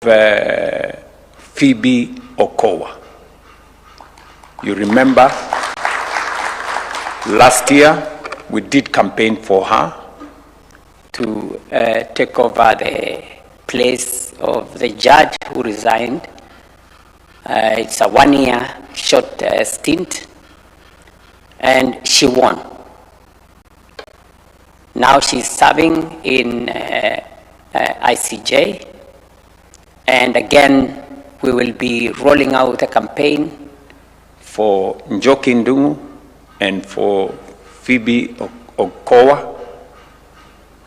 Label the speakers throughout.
Speaker 1: Phoebe Okowa. You remember last year we did campaign for her
Speaker 2: to take over the place of the judge who resigned. It's a 1-year short stint, and she won. Now she's serving in ICJ, and again we will be rolling out a campaign
Speaker 1: for Njoki Ndungu and for Phoebe Okowa,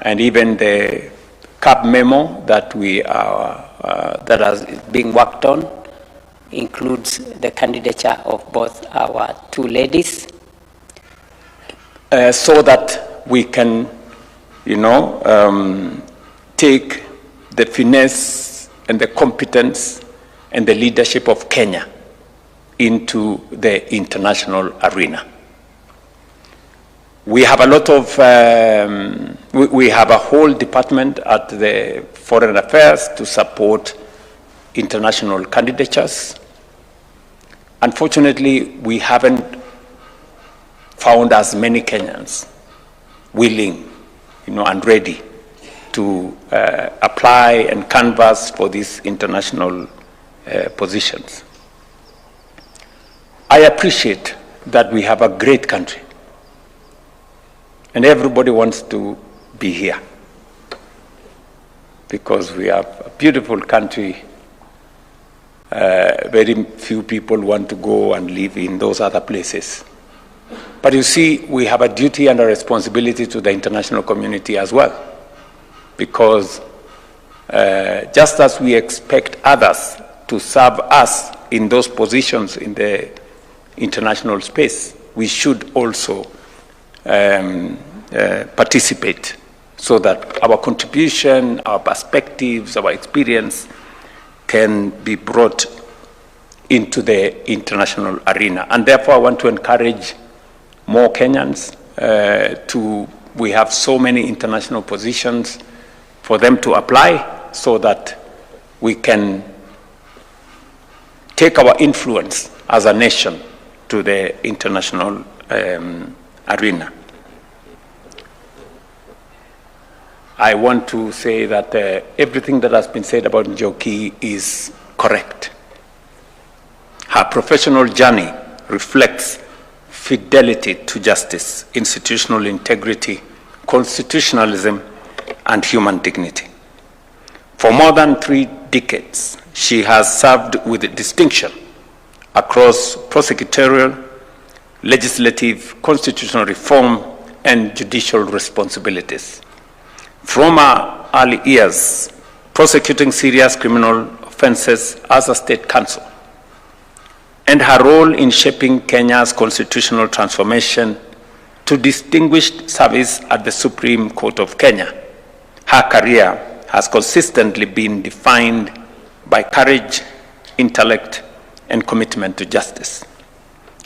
Speaker 1: and even the CAB memo that that is being worked on includes the candidature of both our two ladies, so that we can, take the finesse and the competence and the leadership of Kenya into the international arena. We have a lot of, we have a whole department at the Foreign Affairs to support international candidatures. Unfortunately, we haven't found as many Kenyans willing, and ready to apply and canvass for these international positions. I appreciate that we have a great country, and everybody wants to be here because we have a beautiful country. Very few people want to go and live in those other places. But you see, we have a duty and a responsibility to the international community as well, because just as we expect others to serve us in those positions in the international space, we should also participate so that our contribution, our perspectives, our experience can be brought into the international arena. And therefore, I want to encourage more Kenyans we have so many international positions for them to apply so that we can take our influence as a nation to the international arena. I want to say that everything that has been said about Njoki is correct. Her professional journey reflects fidelity to justice, institutional integrity, constitutionalism, and human dignity. For more than 3 decades, she has served with distinction across prosecutorial, legislative, constitutional reform, and judicial responsibilities. From her early years, prosecuting serious criminal offenses as a state counsel, and her role in shaping Kenya's constitutional transformation to distinguished service at the Supreme Court of Kenya, her career has consistently been defined by courage, intellect, and commitment to justice.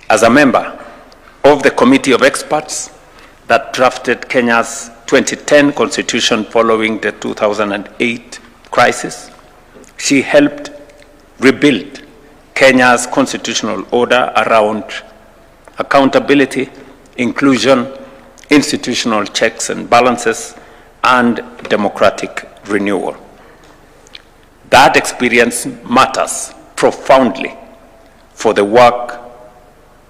Speaker 1: As a member of the Committee of Experts that drafted Kenya's 2010 Constitution following the 2008 crisis, she helped rebuild Kenya's constitutional order around accountability, inclusion, institutional checks and balances, and democratic renewal. That experience matters profoundly for the work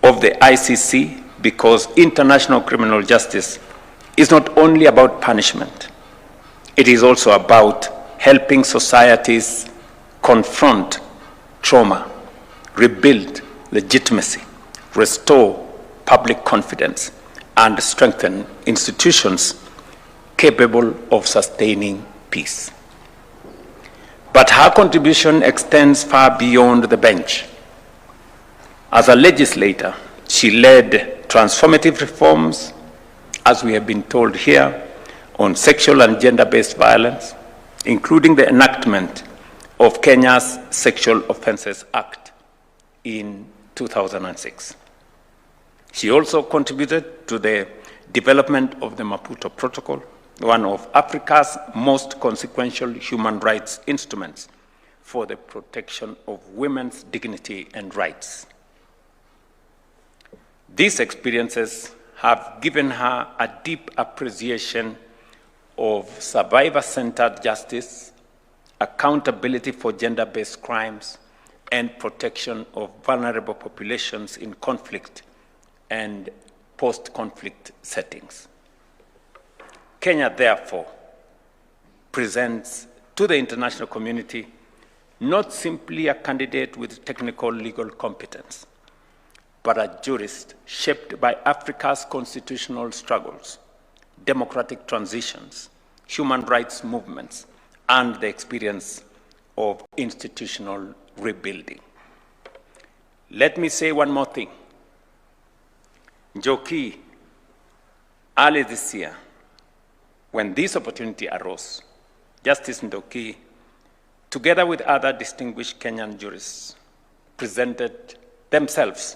Speaker 1: of the ICC, because international criminal justice is not only about punishment, it is also about helping societies confront trauma, rebuild legitimacy, restore public confidence, and strengthen institutions capable of sustaining peace. But her contribution extends far beyond the bench. As a legislator, she led transformative reforms, as we have been told here, on sexual and gender-based violence, including the enactment of Kenya's Sexual Offences Act in 2006. She also contributed to the development of the Maputo Protocol, one of Africa's most consequential human rights instruments, for the protection of women's dignity and rights. These experiences have given her a deep appreciation of survivor-centered justice, accountability for gender-based crimes, and protection of vulnerable populations in conflict and post-conflict settings. Kenya, therefore, presents to the international community not simply a candidate with technical legal competence, but a jurist shaped by Africa's constitutional struggles, democratic transitions, human rights movements, and the experience of institutional rebuilding. Let me say one more thing. Njoki, early this year, when this opportunity arose, Justice Njoki, together with other distinguished Kenyan jurists, presented themselves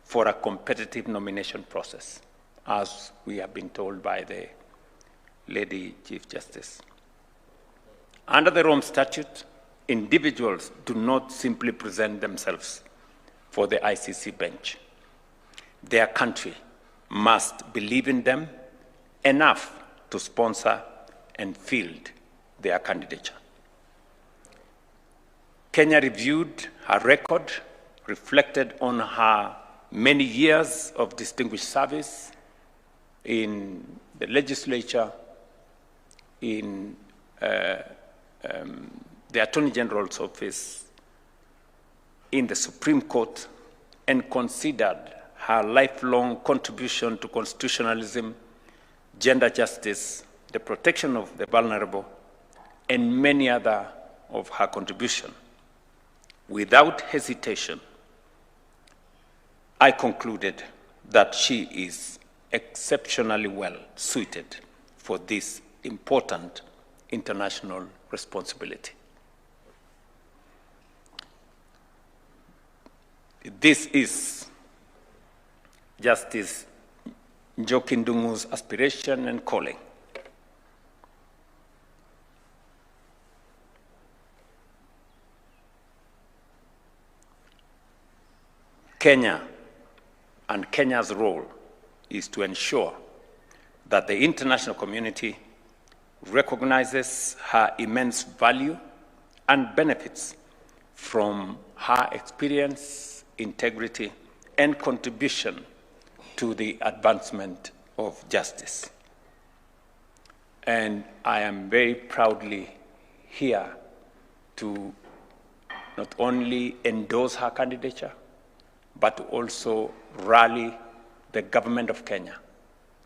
Speaker 1: for a competitive nomination process, as we have been told by the Lady Chief Justice. Under the Rome Statute, individuals do not simply present themselves for the ICC bench. Their country must believe in them enough to sponsor and field their candidature. Kenya reviewed her record, reflected on her many years of distinguished service in the legislature, in the Attorney General's office, in the Supreme Court, and considered her lifelong contribution to constitutionalism, gender justice, the protection of the vulnerable, and many other of her contribution. Without hesitation, I concluded that she is exceptionally well suited for this important international responsibility. This is Justice Njoki Ndungu'S aspiration and calling. Kenya and Kenya's role is to ensure that the international community recognizes her immense value and benefits from her experience, integrity, and contribution to the advancement of justice. And I am very proudly here to not only endorse her candidature, but to also rally the government of Kenya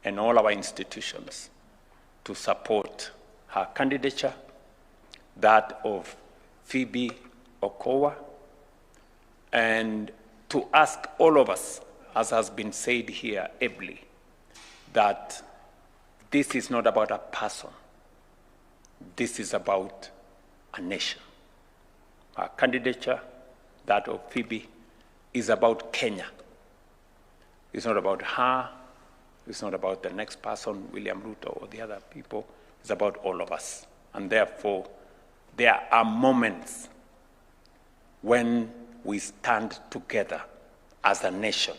Speaker 1: and all our institutions to support her candidature, that of Phoebe Okowa, and to ask all of us, as has been said here ably, that this is not about a person. This is about a nation. Our candidature, that of Phoebe, is about Kenya. It's not about her. It's not about the next person, William Ruto or the other people. It's about all of us. And therefore, there are moments when we stand together as a nation,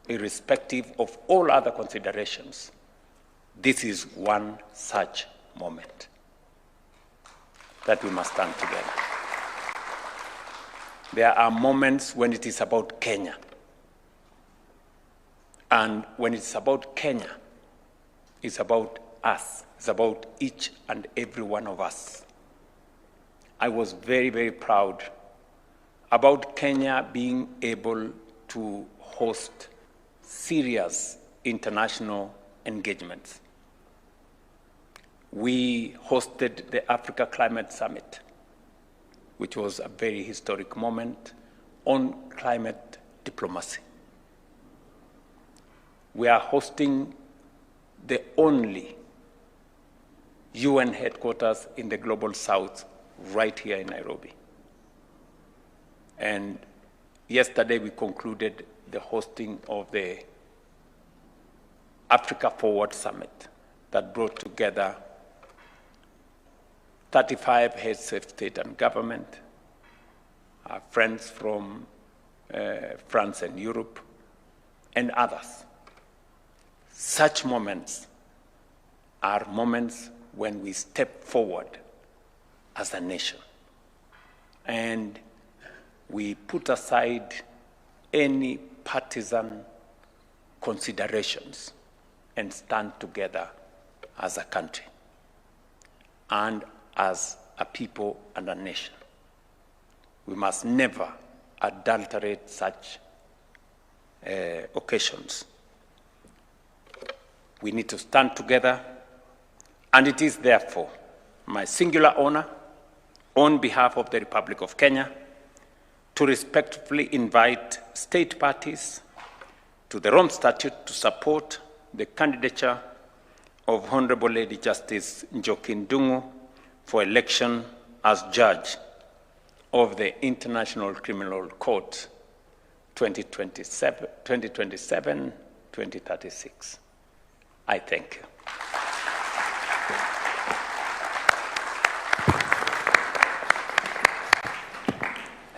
Speaker 1: irrespective of all other considerations. This is one such moment that we must stand together. There are moments when it is about Kenya. And when it's about Kenya, it's about us. It's about each and every one of us. I was very, very proud about Kenya being able to host serious international engagements. We hosted the Africa Climate Summit, which was a very historic moment on climate diplomacy. We are hosting the only UN headquarters in the Global South right here in Nairobi. And yesterday we concluded the hosting of the Africa Forward Summit that brought together 35 heads of state and government, our friends from France and Europe, and others. Such moments are moments when we step forward as a nation and we put aside any partisan considerations and stand together as a country and as a people and a nation. We must never adulterate such occasions. We need to stand together, and it is therefore my singular honor on behalf of the Republic of Kenya to respectfully invite state parties to the Rome Statute to support the candidature of Honorable Lady Justice Njoki Ndungu for election as judge of the International Criminal Court 2027-2036. I thank you.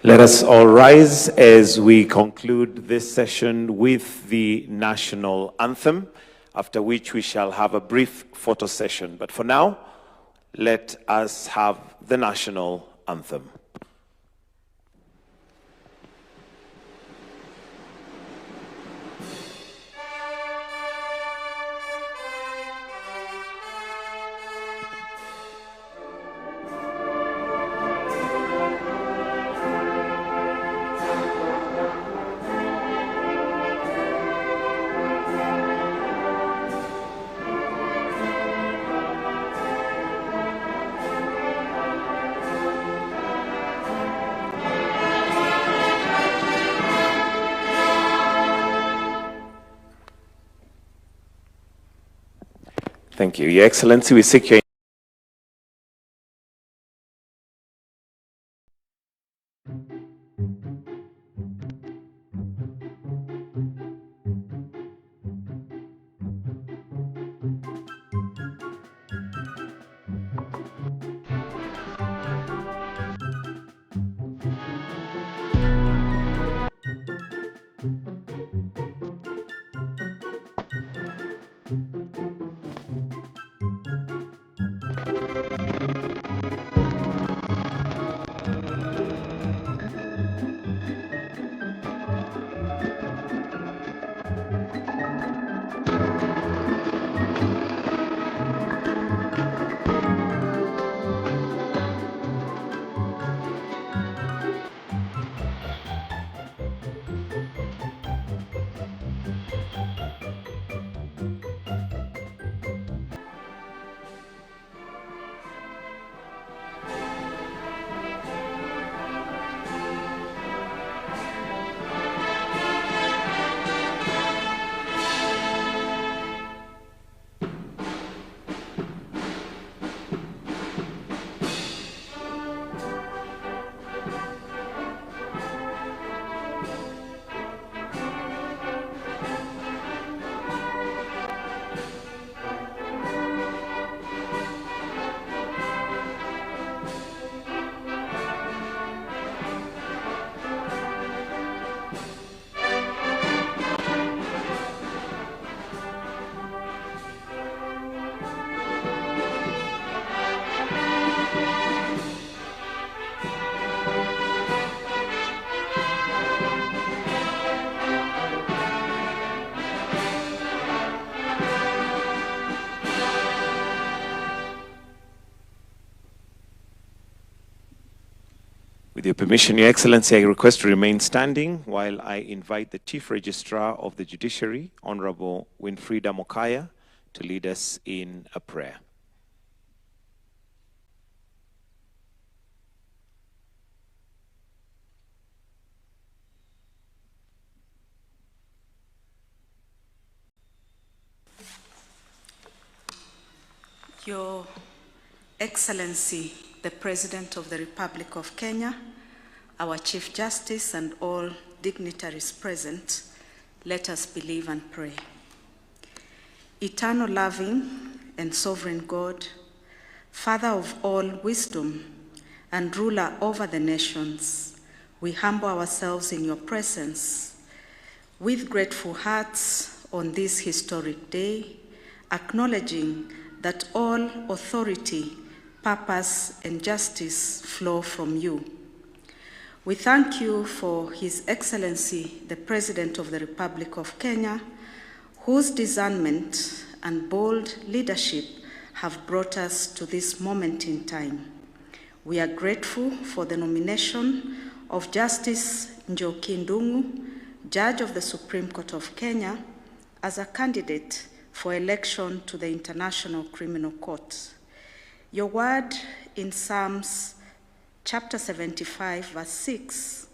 Speaker 3: Let us all rise as we conclude this session with the national anthem, after which we shall have a brief photo session. But for now, let us have the national anthem. Thank you. Your Excellency, we seek your With your permission, Your Excellency, I request to remain standing while I invite the Chief Registrar of the Judiciary, Honorable Winfrida Mokaya, to lead us in a prayer.
Speaker 4: Your Excellency, the President of the Republic of Kenya, our Chief Justice, and all dignitaries present, let us believe and pray. Eternal, loving, and sovereign God, Father of all wisdom and ruler over the nations, we humble ourselves in your presence with grateful hearts on this historic day, acknowledging that all authority, purpose, and justice flow from you. We thank you for His Excellency, the President of the Republic of Kenya, whose discernment and bold leadership have brought us to this moment in time. We are grateful for the nomination of Justice Njoki Ndungu, Judge of the Supreme Court of Kenya, as a candidate for election to the International Criminal Court. Your word in Psalms chapter 75, verse 6,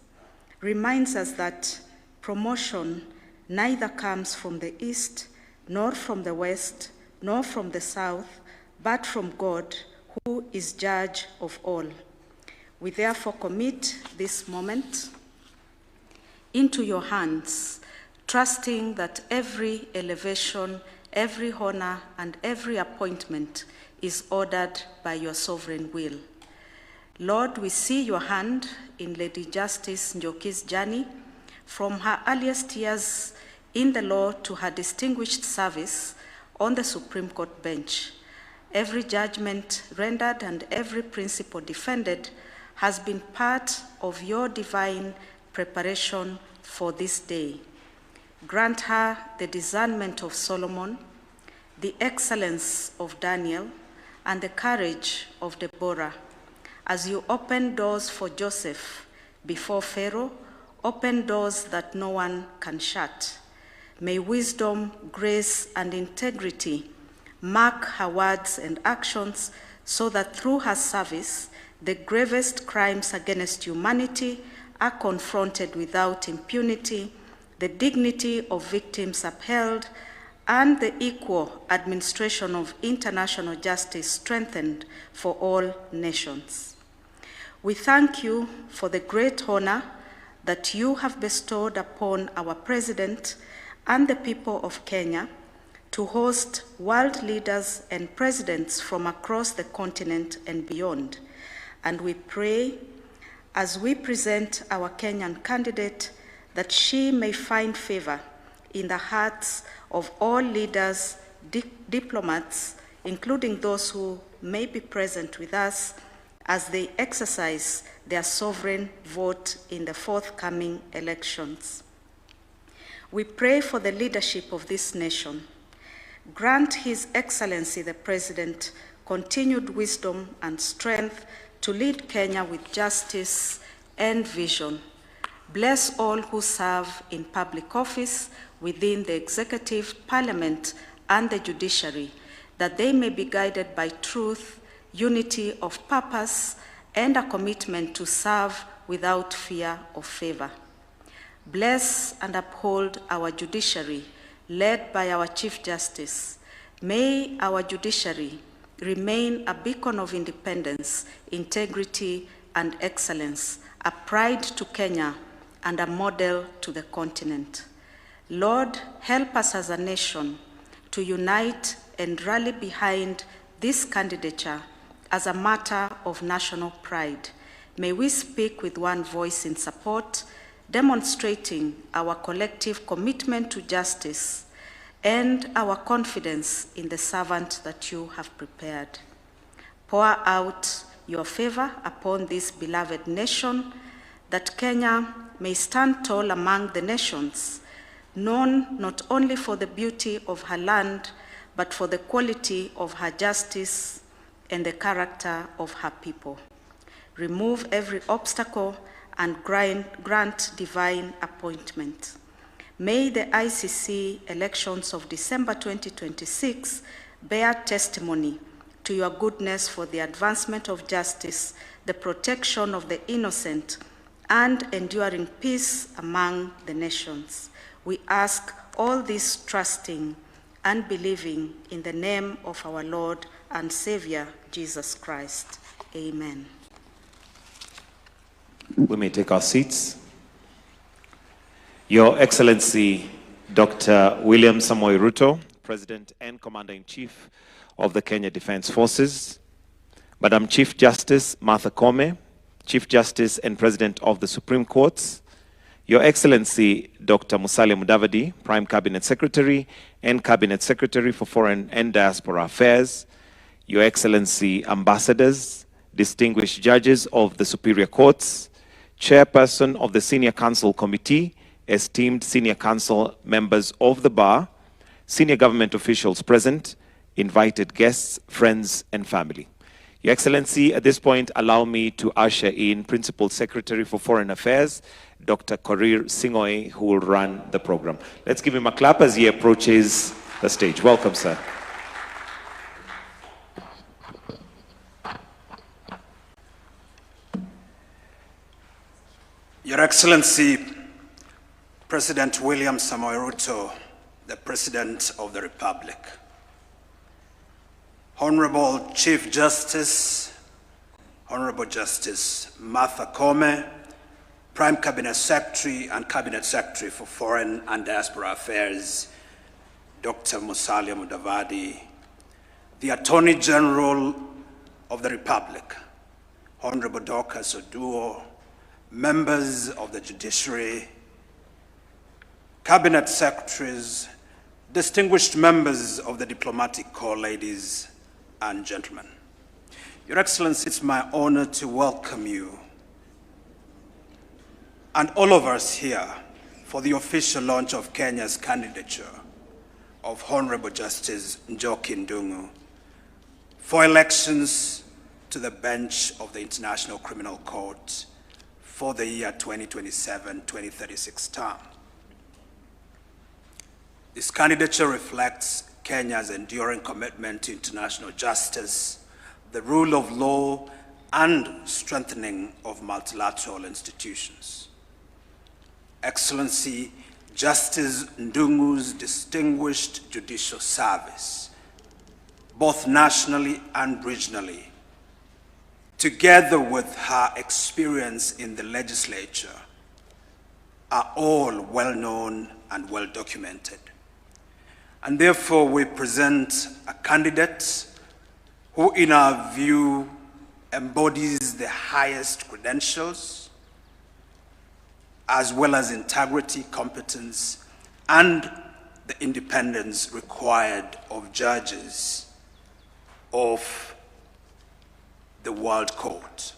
Speaker 4: reminds us that promotion neither comes from the east, nor from the west, nor from the south, but from God, who is judge of all. We therefore commit this moment into your hands, trusting that every elevation, every honor, and every appointment is ordered by your sovereign will. Lord, we see your hand in Lady Justice Njoki's journey from her earliest years in the law to her distinguished service on the Supreme Court bench. Every judgment rendered and every principle defended has been part of your divine preparation for this day. Grant her the discernment of Solomon, the excellence of Daniel, and the courage of Deborah. As you open doors for Joseph before Pharaoh, open doors that no one can shut. May wisdom, grace, and integrity mark her words and actions so that through her service, the gravest crimes against humanity are confronted without impunity, the dignity of victims upheld, and the equal administration of international justice strengthened for all nations. We thank you for the great honor that you have bestowed upon our President and the people of Kenya to host world leaders and presidents from across the continent and beyond. And we pray, as we present our Kenyan candidate, that she may find favor in the hearts of all leaders, diplomats, including those who may be present with us, as they exercise their sovereign vote in the forthcoming elections. We pray for the leadership of this nation. Grant His Excellency the President continued wisdom and strength to lead Kenya with justice and vision. Bless all who serve in public office within the executive, parliament, and the judiciary, that they may be guided by truth, unity of purpose, and a commitment to serve without fear or favor. Bless and uphold our judiciary, led by our Chief Justice. May our judiciary remain a beacon of independence, integrity, and excellence, a pride to Kenya and a model to the continent. Lord, help us as a nation to unite and rally behind this candidature as a matter of national pride. May we speak with one voice in support, demonstrating our collective commitment to justice and our confidence in the servant that you have prepared. Pour out your favor upon this beloved nation, that Kenya may stand tall among the nations, known not only for the beauty of her land, but for the quality of her justice and the character of her people. Remove every obstacle and grant divine appointment. May the ICC elections of December 2026 bear testimony to your goodness for the advancement of justice, the protection of the innocent, and enduring peace among the nations. We ask all this trusting and believing in the name of our Lord and Savior, Jesus Christ. Amen.
Speaker 3: We may take our seats. Your Excellency, Dr. William Samoei Ruto, President and Commander-in-Chief of the Kenya Defence Forces, Madam Chief Justice Martha Koome, Chief Justice and President of the Supreme Court, Your Excellency Dr. Musalia Mudavadi, Prime Cabinet Secretary and Cabinet Secretary for Foreign and Diaspora Affairs, Your Excellency Ambassadors, distinguished judges of the Superior Courts, Chairperson of the Senior Counsel Committee, esteemed Senior Counsel members of the Bar, senior government officials present, invited guests, friends, and family. Your Excellency, at this point, allow me to usher in Principal Secretary for Foreign Affairs, Dr. Korir Sing'oei, who will run the program. Let's give him a clap as he approaches the stage. Welcome, sir.
Speaker 5: Your Excellency, President William Samoei Ruto, the President of the Republic, Honorable Chief Justice, Honorable Justice Martha Koome, Prime Cabinet Secretary and Cabinet Secretary for Foreign and Diaspora Affairs, Dr. Musalia Mudavadi, the Attorney General of the Republic, Honorable Dorcas Oduor, members of the Judiciary, Cabinet Secretaries, distinguished members of the Diplomatic Corps, ladies and gentlemen. Your Excellency, it's my honor to welcome you and all of us here for the official launch of Kenya's candidature of Honorable Justice Njoki Ndungu for elections to the bench of the International Criminal Court for the year 2027-2036 term. This candidature reflects Kenya's enduring commitment to international justice, the rule of law, and strengthening of multilateral institutions. Excellency, Justice Ndungu'S distinguished judicial service, both nationally and regionally, together with her experience in the legislature, are all well known and well documented. And therefore, we present a candidate who, in our view, embodies the highest credentials, as well as integrity, competence, and the independence required of judges of the World Court.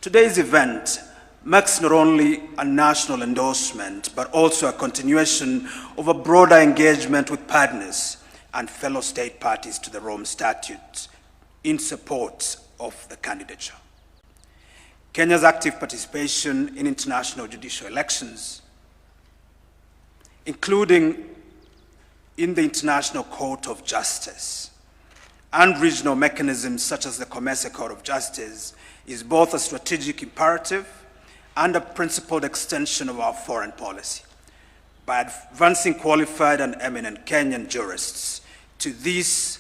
Speaker 5: Today's event marks not only a national endorsement, but also a continuation of a broader engagement with partners and fellow state parties to the Rome Statute in support of the candidature. Kenya's active participation in international judicial elections, including in the International Court of Justice and regional mechanisms such as the Commerce Court of Justice, is both a strategic imperative and a principled extension of our foreign policy. By advancing qualified and eminent Kenyan jurists to these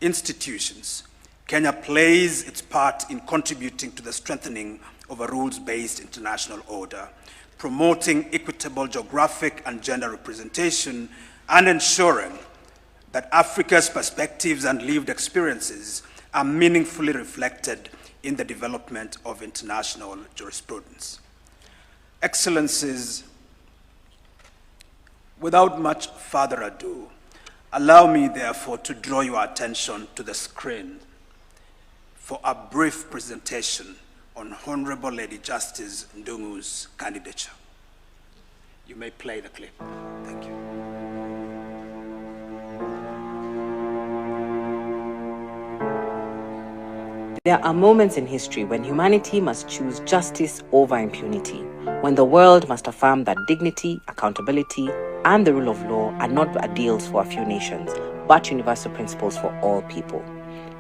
Speaker 5: institutions, Kenya plays its part in contributing to the strengthening of a rules-based international order, promoting equitable geographic and gender representation, and ensuring that Africa's perspectives and lived experiences are meaningfully reflected in the development of international jurisprudence. Excellencies, without much further ado, allow me therefore to draw your attention to the screen for a brief presentation on Honorable Lady Justice Ndungu'S candidature. You may play the clip. Thank you.
Speaker 6: There are moments in history when humanity must choose justice over impunity, when the world must affirm that dignity, accountability, and the rule of law are not ideals for a few nations, but universal principles for all people.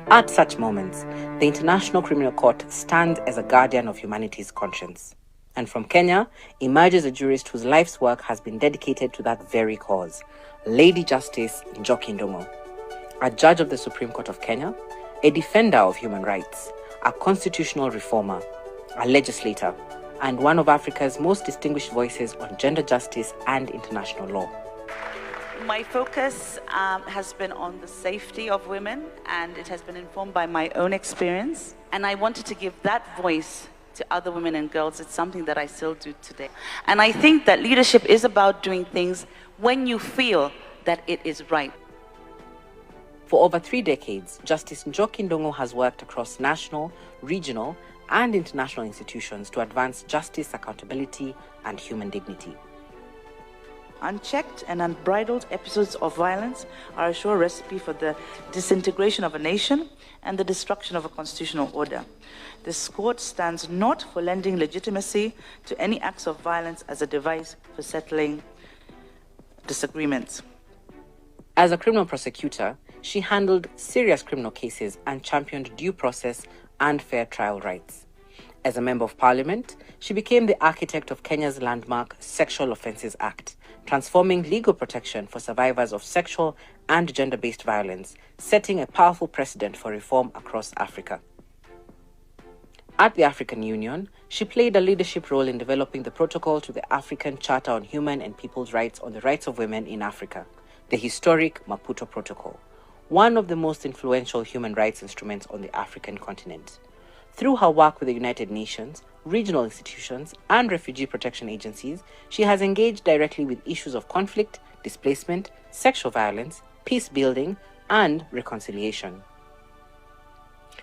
Speaker 6: At such moments, the International Criminal Court stands as a guardian of humanity's conscience. And from Kenya emerges a jurist whose life's work has been dedicated to that very cause, Lady Justice Njoki Ndungu, a judge of the Supreme Court of Kenya, a defender of human rights, a constitutional reformer, a legislator, and one of Africa's most distinguished voices on gender justice and international law.
Speaker 7: My focus has been on the safety of women, and it has been informed by my own experience. And I wanted to give that voice to other women and girls. It's something that I still do today. And I think that leadership is about doing things when you feel that it is right.
Speaker 6: For over 3 decades, Justice Njoki has worked across national, regional, and international institutions to advance justice, accountability, and human dignity.
Speaker 7: Unchecked and unbridled episodes of violence are a sure recipe for the disintegration of a nation and the destruction of a constitutional order. This court stands not for lending legitimacy to any acts of violence as a device for settling disagreements.
Speaker 6: As a criminal prosecutor, she handled serious criminal cases and championed due process and fair trial rights. As a Member of Parliament, she became the architect of Kenya's landmark Sexual Offences Act, transforming legal protection for survivors of sexual and gender-based violence, setting a powerful precedent for reform across Africa. At the African Union, she played a leadership role in developing the protocol to the African Charter on Human and People's Rights on the Rights of Women in Africa, the historic Maputo Protocol, one of the most influential human rights instruments on the African continent. Through her work with the United Nations, regional institutions, and refugee protection agencies, she has engaged directly with issues of conflict, displacement, sexual violence, peace building, and reconciliation.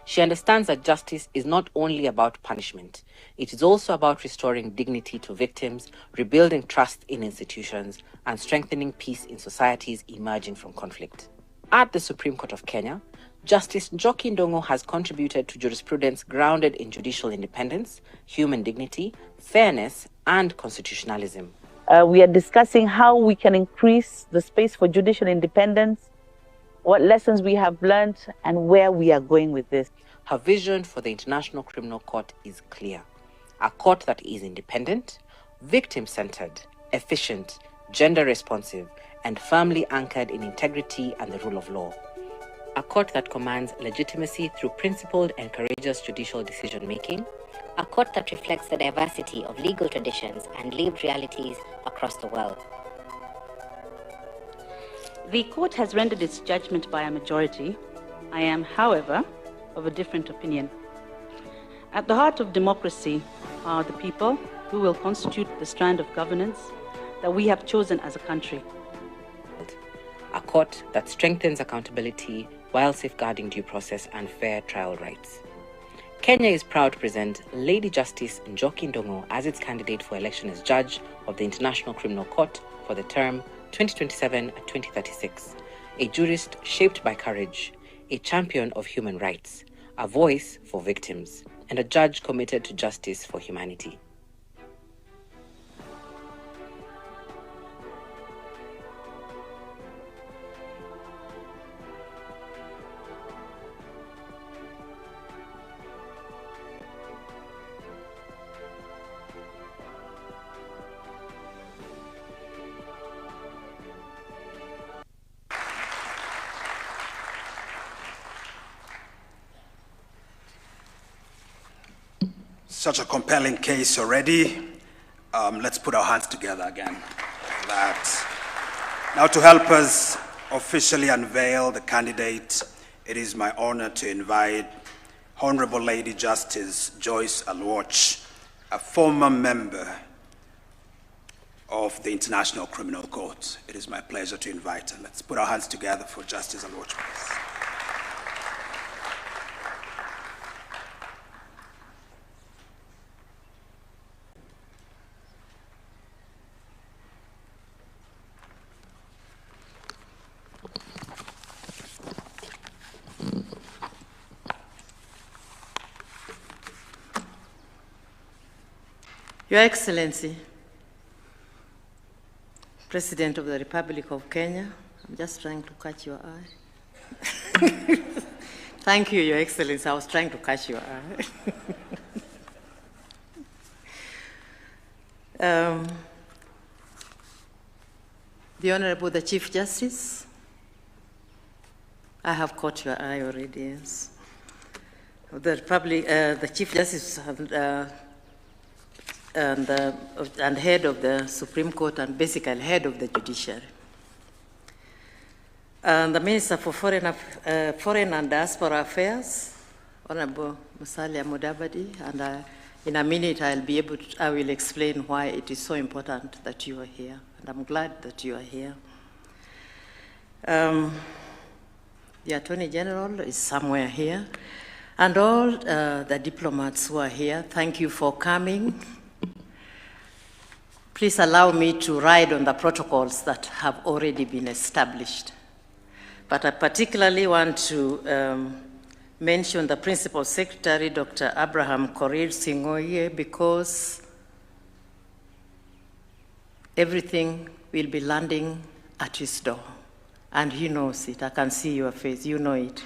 Speaker 6: She understands that justice is not only about punishment, it is also about restoring dignity to victims, rebuilding trust in institutions, and strengthening peace in societies emerging from conflict. At the Supreme Court of Kenya, Justice Njoki has contributed to jurisprudence grounded in judicial independence, human dignity, fairness, and constitutionalism.
Speaker 7: We are discussing how we can increase the space for judicial independence, what lessons we have learned, and where we are going with this.
Speaker 6: Her vision for the International Criminal Court is clear. A court that is independent, victim-centered, efficient, gender-responsive, and firmly anchored in integrity and the rule of law. A court that commands legitimacy through principled and courageous judicial decision-making.
Speaker 8: A court that reflects the diversity of legal traditions and lived realities across the world.
Speaker 9: The court has rendered its judgment by a majority. I am, however, of a different opinion. At the heart of democracy are the people who will constitute the strand of governance that we have chosen as a country.
Speaker 6: A court that strengthens accountability while safeguarding due process and fair trial rights. Kenya is proud to present Lady Justice Njoki as its candidate for election as judge of the International Criminal Court for the term 2027-2036, a jurist shaped by courage, a champion of human rights, a voice for victims, and a judge committed to justice for humanity.
Speaker 5: Such a compelling case already. Let's put our hands together again for that. Now, to help us officially unveil the candidate, it is my honor to invite Honorable Lady Justice Joyce Alwoch, a former member of the International Criminal Court. It is my pleasure to invite her. Let's put our hands together for Justice Alwoch, please.
Speaker 10: Your Excellency, President of the Republic of Kenya, I'm just trying to catch your eye. Thank you, Your Excellency. I was trying to catch your eye. The Honorable the Chief Justice, I have caught your eye already, yes. The Republic, the Chief Justice and head of the Supreme Court and basically head of the Judiciary. And the Minister for Foreign and Diaspora Affairs, Honorable Musalia Mudavadi, and In a minute, I will explain why it is so important that you are here, and I'm glad that you are here. The Attorney General is somewhere here, and all the diplomats who are here, thank you for coming. Please allow me to ride on the protocols that have already been established. But I particularly want to mention the Principal Secretary, Dr. Abraham Korir Singoye, because everything will be landing at his door. And he knows it. I can see your face. You know it.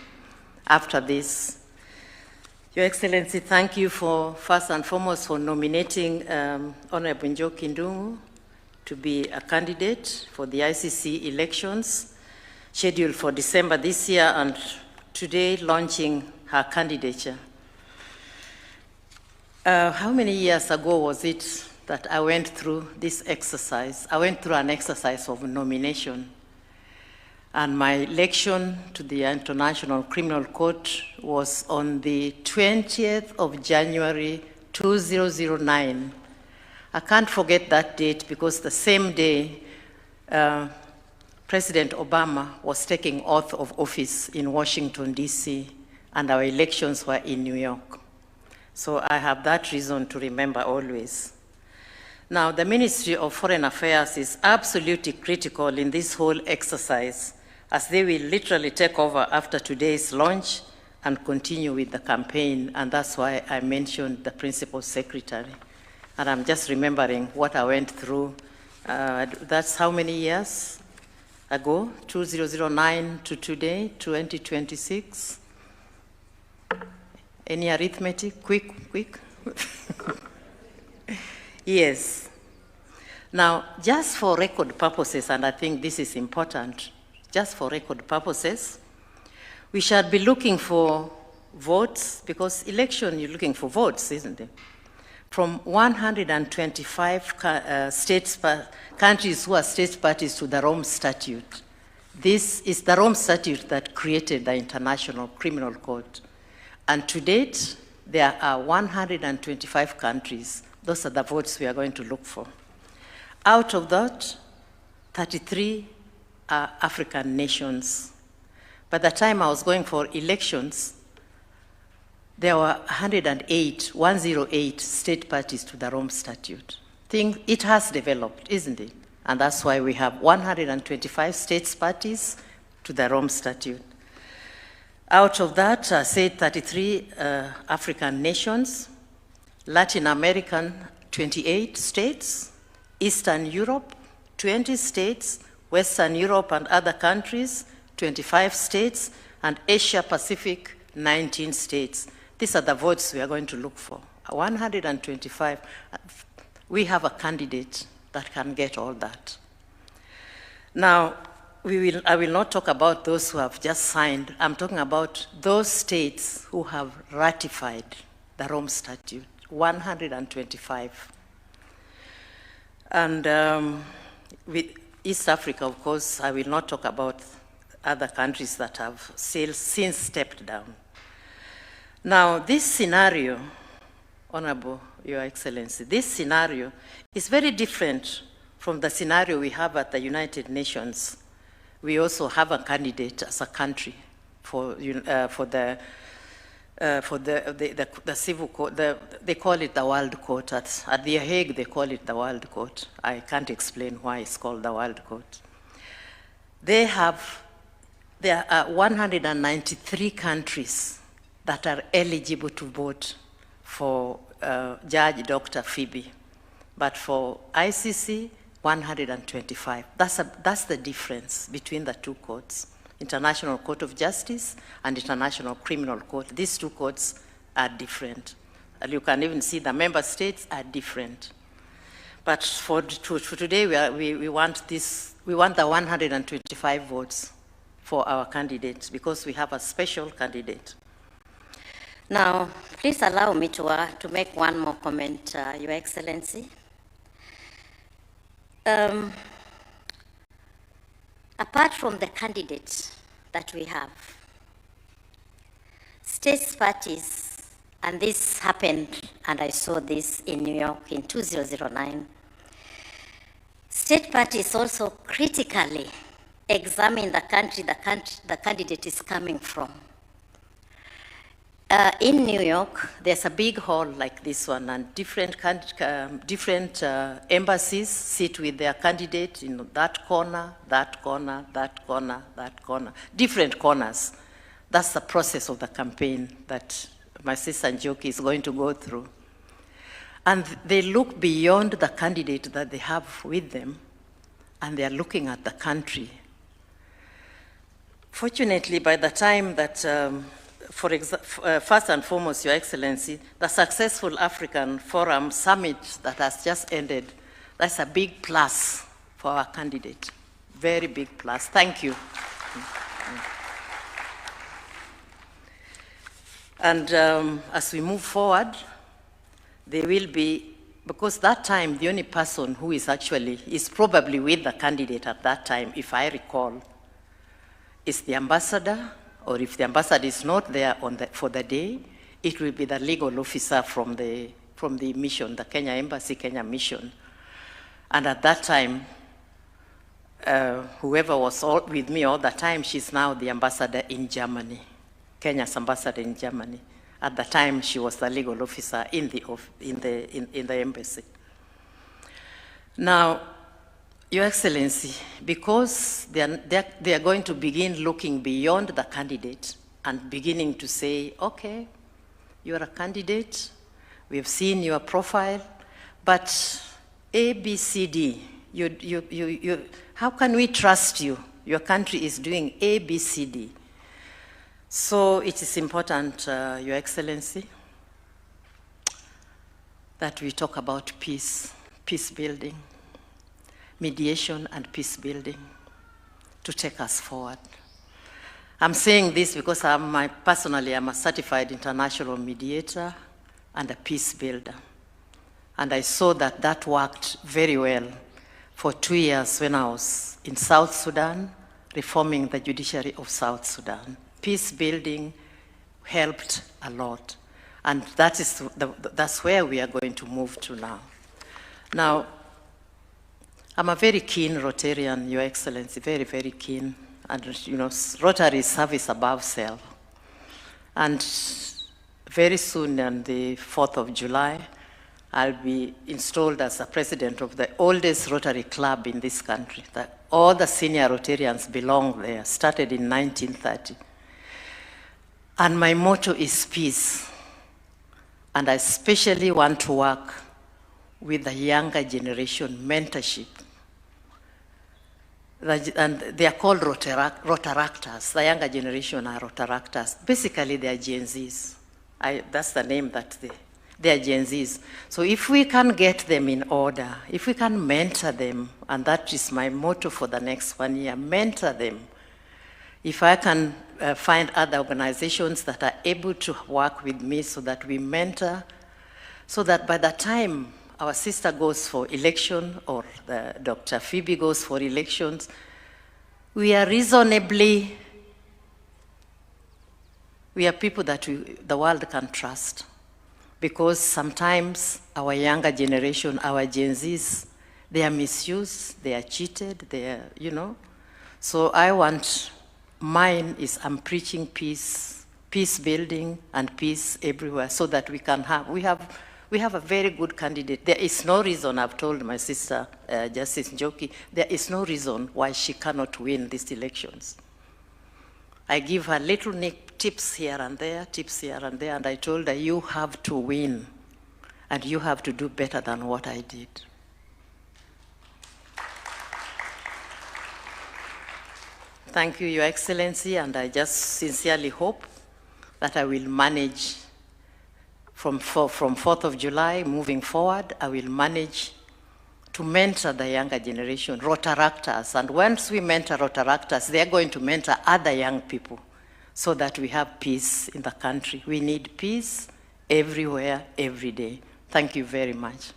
Speaker 10: After this, Your Excellency, thank you for, first and foremost, for nominating Honorable Njoki Ndungu to be a candidate for the ICC elections scheduled for December this year, and today launching her candidature. How many years ago was it that I went through this exercise? I went through an exercise of nomination, and my election to the International Criminal Court was on the 20th of January 2009. I can't forget that date because the same day President Obama was taking oath of office in Washington, D.C., and our elections were in New York. So I have that reason to remember always. Now, the Ministry of Foreign Affairs is absolutely critical in this whole exercise, as they will literally take over after today's launch and continue with the campaign, and that's why I mentioned the Principal Secretary. And I'm just remembering what I went through. That's how many years ago? 2009 to today, 2026. Any arithmetic? Quick. Yes. Now, just for record purposes, and I think this is important, just for record purposes, we shall be looking for votes, because election, you're looking for votes, isn't it? From 125 countries who are state parties to the Rome Statute. This is the Rome Statute that created the International Criminal Court. And to date, there are 125 countries. Those are the votes we are going to look for. Out of that, 33 are African nations. By the time I was going for elections, there were 108 state parties to the Rome Statute. It has developed, isn't it? And that's why we have 125 state parties to the Rome Statute. Out of that, I said 33 African nations, Latin American, 28 states, Eastern Europe, 20 states, Western Europe and other countries, 25 states, and Asia Pacific, 19 states. These are the votes we are going to look for. 125. We have a candidate that can get all that. Now, I will not talk about those who have just signed. I'm talking about those states who have ratified the Rome Statute, 125. And with East Africa, of course, I will not talk about other countries that have since stepped down. Now, this scenario, Honorable Your Excellency, this scenario is very different from the scenario we have at the United Nations. We also have a candidate as a country for the civil court. They call it the World Court. At The Hague, they call it the World Court. I can't explain why it's called the World Court. There are 193 countries that are eligible to vote for Judge Dr. Phoebe, but for ICC, 125. That's the difference between the two courts, International Court of Justice and International Criminal Court. These two courts are different. And you can even see the member states are different. But for today, we want the 125 votes for our candidates because we have a special candidate.
Speaker 8: Now, please allow me to make one more comment, Your Excellency. Apart from the candidates that we have, state parties and this happened, and I saw this in New York in 2009, state parties also critically examine the country the candidate is coming from. In New York,
Speaker 10: There's a big hall like this one, and different embassies sit with their candidate in that corner, that corner, that corner, that corner, different corners. That's the process of the campaign that my sister Njoki is going to go through. And they look beyond the candidate that they have with them, and they are looking at the country. Fortunately, by the time that, first and foremost, Your Excellency, the successful African Forum Summit that has just ended, that's a big plus for our candidate. Very big plus. Thank you. And as we move forward, there will be, because that time, the only person who is probably with the candidate at that time, if I recall, is the ambassador, or if the ambassador is not there for the day, it will be the legal officer from the mission, the Kenya Embassy, Kenya mission. And at that time, whoever was with me all the time, she's now the ambassador in Germany, Kenya's ambassador in Germany. At the time, she was the legal officer in the embassy. Now, Your Excellency, because they are going to begin looking beyond the candidate and beginning to say, okay, you're a candidate, we've seen your profile, but A, B, C, D, how can we trust you? Your country is doing A, B, C, D. So it is important, Your Excellency, that we talk about peace building, mediation and peace building to take us forward. I'm saying this because personally I'm a certified international mediator and a peace builder. And I saw that worked very well for 2 years when I was in South Sudan, reforming the judiciary of South Sudan. Peace building helped a lot. And that's where we are going to move to now. Now, I'm a very keen Rotarian, Your Excellency, very, very keen. And, Rotary is service above self. And very soon, on the 4th of July, I'll be installed as the president of the oldest Rotary club in this country. All the senior Rotarians belong there, started in 1930. And my motto is peace. And I especially want to work with the younger generation mentorship. And they are called Rotaractors. The younger generation are Rotaractors. Basically, they are Gen Zs. That's the name that they are Gen Zs. So if we can get them in order, if we can mentor them, and that is my motto for the next 1 year, mentor them. If I can find other organizations that are able to work with me so that we mentor, so that by the time our sister goes for election or Dr. Phoebe goes for elections, we are people that the world can trust. Because sometimes our younger generation, our Gen Zs, they are misused, they are cheated, So I'm preaching peace building and peace everywhere so that we have a very good candidate. There is no reason, I've told my sister, Justice Njoki, there is no reason why she cannot win these elections. I give her little tips here and there, and I told her, you have to win, and you have to do better than what I did. Thank you, Your Excellency, and I just sincerely hope that I will manage from 4th of July, moving forward, I will manage to mentor the younger generation, Rotaractors. And once we mentor Rotaractors, they're going to mentor other young people so that we have peace in the country. We need peace everywhere, every day. Thank you very much.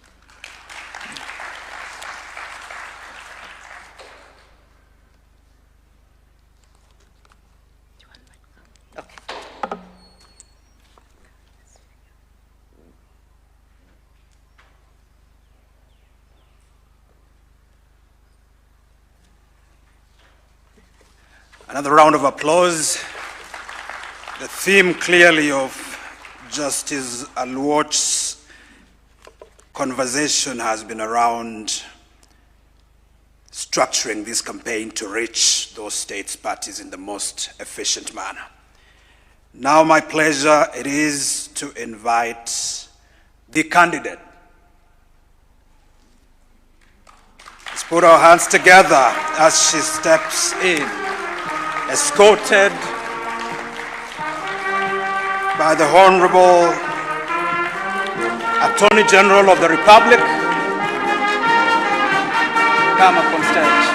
Speaker 5: Another round of applause. The theme clearly of Justice Aluot's conversation has been around structuring this campaign to reach those states parties in the most efficient manner. Now my pleasure it is to invite the candidate. Let's put our hands together as she steps in, escorted by the Honorable Attorney General of the Republic. Come up on stage.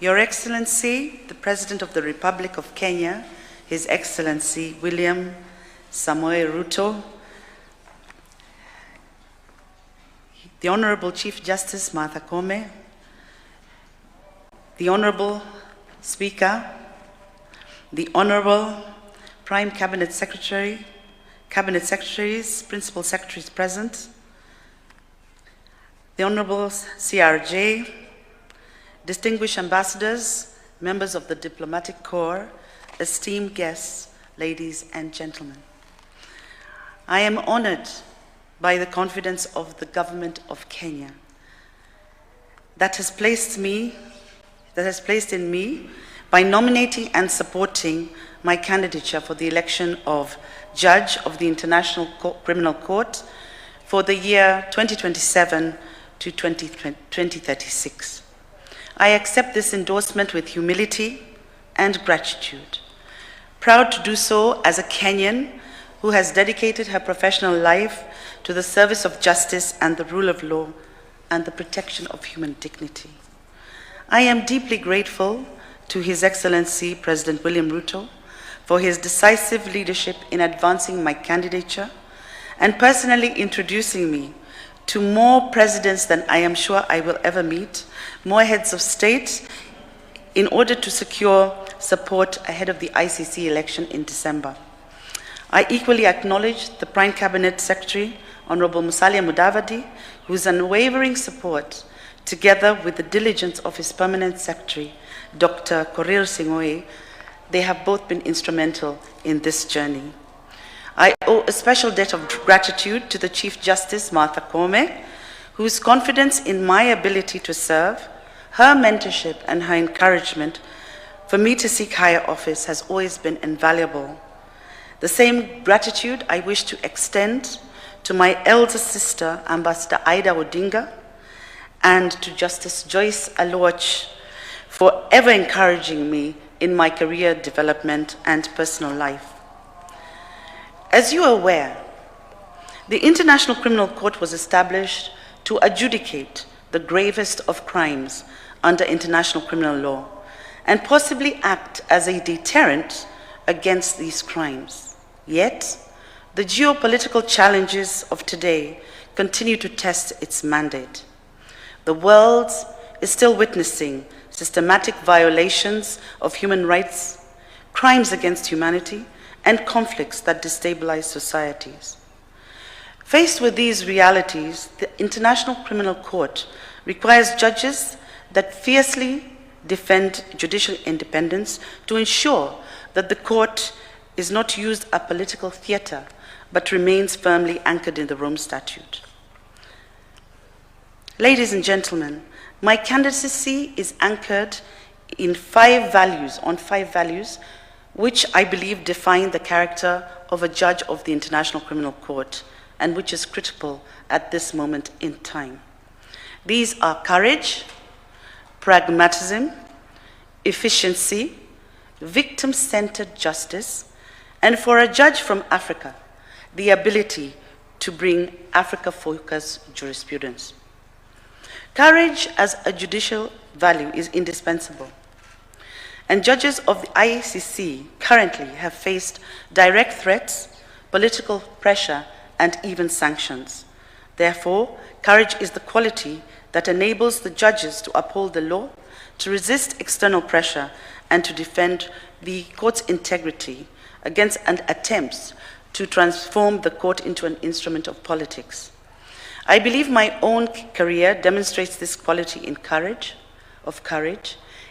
Speaker 11: Your Excellency, the President of the Republic of Kenya, His Excellency William Samoei Ruto, the Honorable Chief Justice Martha Koome, the Honorable Speaker, the Honorable Prime Cabinet Secretary, Cabinet Secretaries, Principal Secretaries present, the Honorable CRJ, distinguished ambassadors, members of the diplomatic corps, esteemed guests, ladies and gentlemen. I am honored by the confidence of the government of Kenya that has placed in me by nominating and supporting my candidature for the election of Judge of the International Criminal Court for the year 2027 to 2036. I accept this endorsement with humility and gratitude. Proud to do so as a Kenyan who has dedicated her professional life to the service of justice and the rule of law and the protection of human dignity. I am deeply grateful to His Excellency President William Ruto for his decisive leadership in advancing my candidature and personally introducing me to more presidents than I am sure I will ever meet, more heads of state, in order to secure support ahead of the ICC election in December. I equally acknowledge the Prime Cabinet Secretary, Honorable Musalia Mudavadi, whose unwavering support, together with the diligence of his Permanent Secretary, Dr. Korir Sing'oei, they have both been instrumental in this journey. I owe a special debt of gratitude to the Chief Justice, Martha Koome, whose confidence in my ability to serve, her mentorship and her encouragement for me to seek higher office has always been invaluable. The same gratitude I wish to extend to my elder sister, Ambassador Ida Odinga, and to Justice Joyce Aluot for ever encouraging me in my career development and personal life. As you are aware, the International Criminal Court was established to adjudicate the gravest of crimes under international criminal law and possibly act as a deterrent against these crimes. Yet, the geopolitical challenges of today continue to test its mandate. The world is still witnessing systematic violations of human rights, crimes against humanity, and conflicts that destabilize societies. Faced with these realities, the International Criminal Court requires judges that fiercely defend judicial independence to ensure that the court is not used as political theater, but remains firmly anchored in the Rome Statute. Ladies and gentlemen, my candidacy is anchored in five values, which I believe define the character of a judge of the International Criminal Court, and which is critical at this moment in time. These are courage, pragmatism, efficiency, victim-centered justice, and for a judge from Africa, the ability to bring Africa-focused jurisprudence. Courage as a judicial value is indispensable, and judges of the ICC currently have faced direct threats, political pressure, and even sanctions. Therefore, courage is the quality that enables the judges to uphold the law, to resist external pressure, and to defend the court's integrity against attempts to transform the court into an instrument of politics. I believe my own career demonstrates this quality in courage.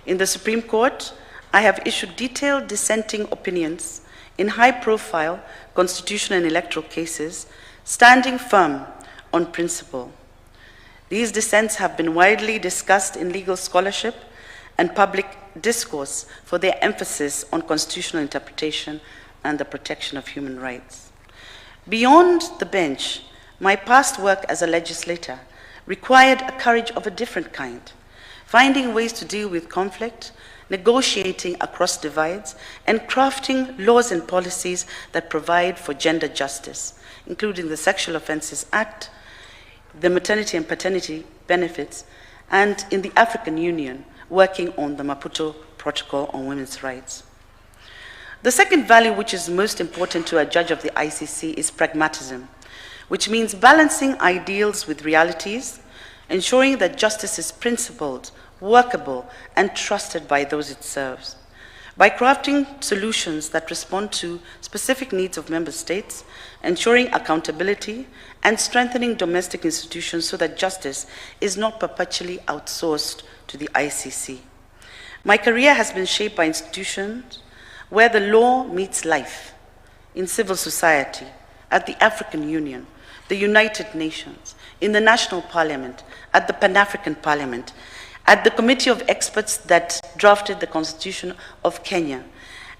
Speaker 11: In the Supreme Court, I have issued detailed dissenting opinions in high-profile constitutional and electoral cases, standing firm on principle. These dissents have been widely discussed in legal scholarship and public discourse for their emphasis on constitutional interpretation and the protection of human rights. Beyond the bench, my past work as a legislator required a courage of a different kind, finding ways to deal with conflict, negotiating across divides, and crafting laws and policies that provide for gender justice, including the Sexual Offences Act, the maternity and paternity benefits, and in the African Union, working on the Maputo Protocol on Women's Rights. The second value which is most important to a judge of the ICC is pragmatism, which means balancing ideals with realities, ensuring that justice is principled, workable, and trusted by those it serves. By crafting solutions that respond to specific needs of member states, ensuring accountability, and strengthening domestic institutions so that justice is not perpetually outsourced to the ICC. My career has been shaped by institutions where the law meets life, in civil society, at the African Union, the United Nations, in the National Parliament, at the Pan-African Parliament, at the committee of experts that drafted the Constitution of Kenya,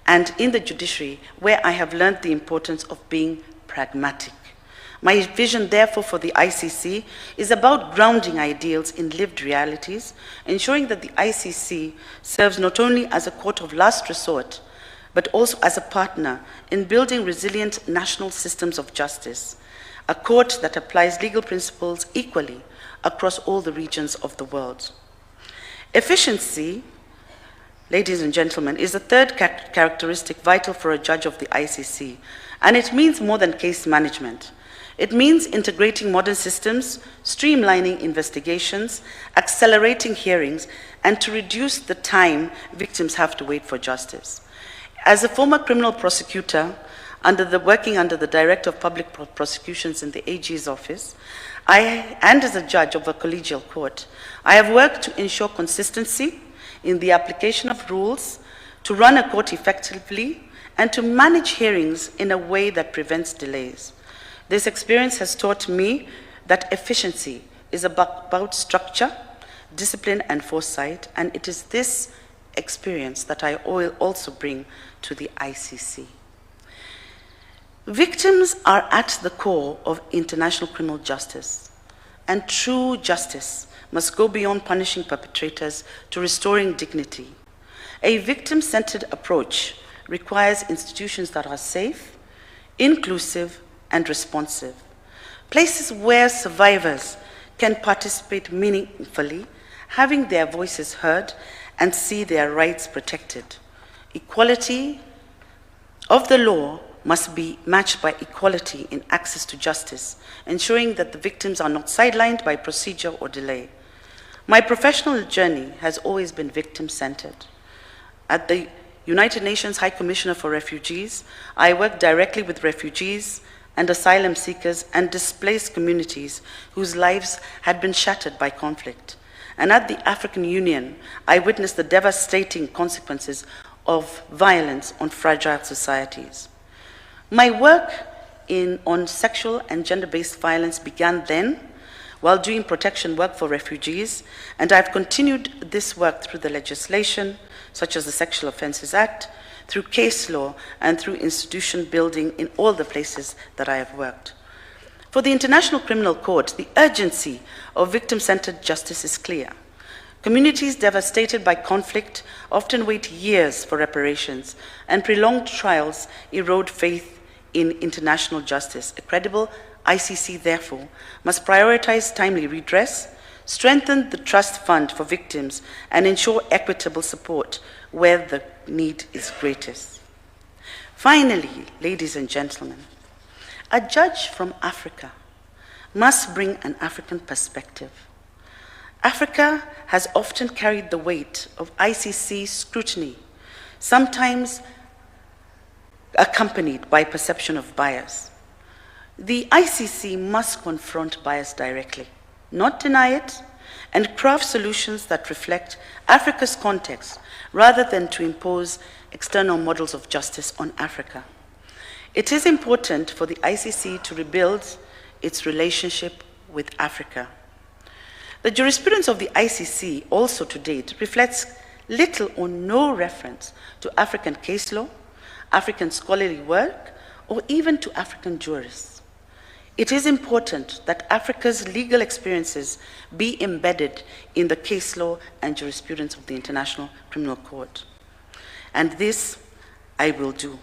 Speaker 11: and in the Judiciary, where I have learned the importance of being pragmatic. My vision, therefore, for the ICC is about grounding ideals in lived realities, ensuring that the ICC serves not only as a court of last resort, but also as a partner in building resilient national systems of justice, a court that applies legal principles equally across all the regions of the world. Efficiency, ladies and gentlemen, is the third characteristic vital for a judge of the ICC, and it means more than case management. It means integrating modern systems, streamlining investigations, accelerating hearings, and to reduce the time victims have to wait for justice. As a former criminal prosecutor, working under the Director of Public Prosecutions in the AG's office, and as a judge of a collegial court, I have worked to ensure consistency in the application of rules, to run a court effectively, and to manage hearings in a way that prevents delays. This experience has taught me that efficiency is about structure, discipline, and foresight, and it is this experience that I will also bring to the ICC. Victims are at the core of international criminal justice, and true justice must go beyond punishing perpetrators to restoring dignity. A victim-centered approach requires institutions that are safe, inclusive, and responsive, places where survivors can participate meaningfully, having their voices heard and see their rights protected. Equality of the law must be matched by equality in access to justice, ensuring that the victims are not sidelined by procedure or delay. My professional journey has always been victim-centered. At the United Nations High Commissioner for Refugees, I work directly with refugees and asylum seekers and displaced communities whose lives had been shattered by conflict. And at the African Union, I witnessed the devastating consequences of violence on fragile societies. My work on sexual and gender-based violence began then, while doing protection work for refugees, and I've continued this work through the legislation, such as the Sexual Offences Act, through case law, and through institution building in all the places that I have worked. For the International Criminal Court, the urgency of victim-centered justice is clear. Communities devastated by conflict often wait years for reparations, and prolonged trials erode faith in international justice. A credible ICC, therefore, must prioritize timely redress, strengthen the trust fund for victims, and ensure equitable support where the need is greatest. Finally, ladies and gentlemen, a judge from Africa must bring an African perspective. Africa has often carried the weight of ICC scrutiny, sometimes accompanied by perception of bias. The ICC must confront bias directly, not deny it, and craft solutions that reflect Africa's context rather than to impose external models of justice on Africa. It is important for the ICC to rebuild its relationship with Africa. The jurisprudence of the ICC also to date reflects little or no reference to African case law, African scholarly work, or even to African jurists. It is important that Africa's legal experiences be embedded in the case law and jurisprudence of the International Criminal Court. And this I will do.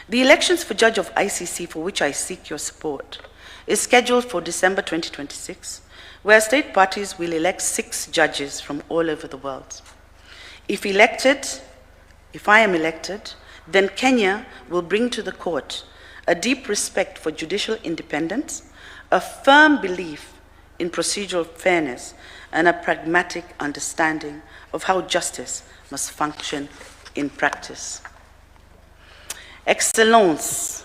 Speaker 11: The elections for Judge of ICC, for which I seek your support, is scheduled for December 2026, where state parties will elect 6 judges from all over the world. If I am elected, then Kenya will bring to the court a deep respect for judicial independence, a firm belief in procedural fairness, and a pragmatic understanding of how justice must function in practice. Excellences,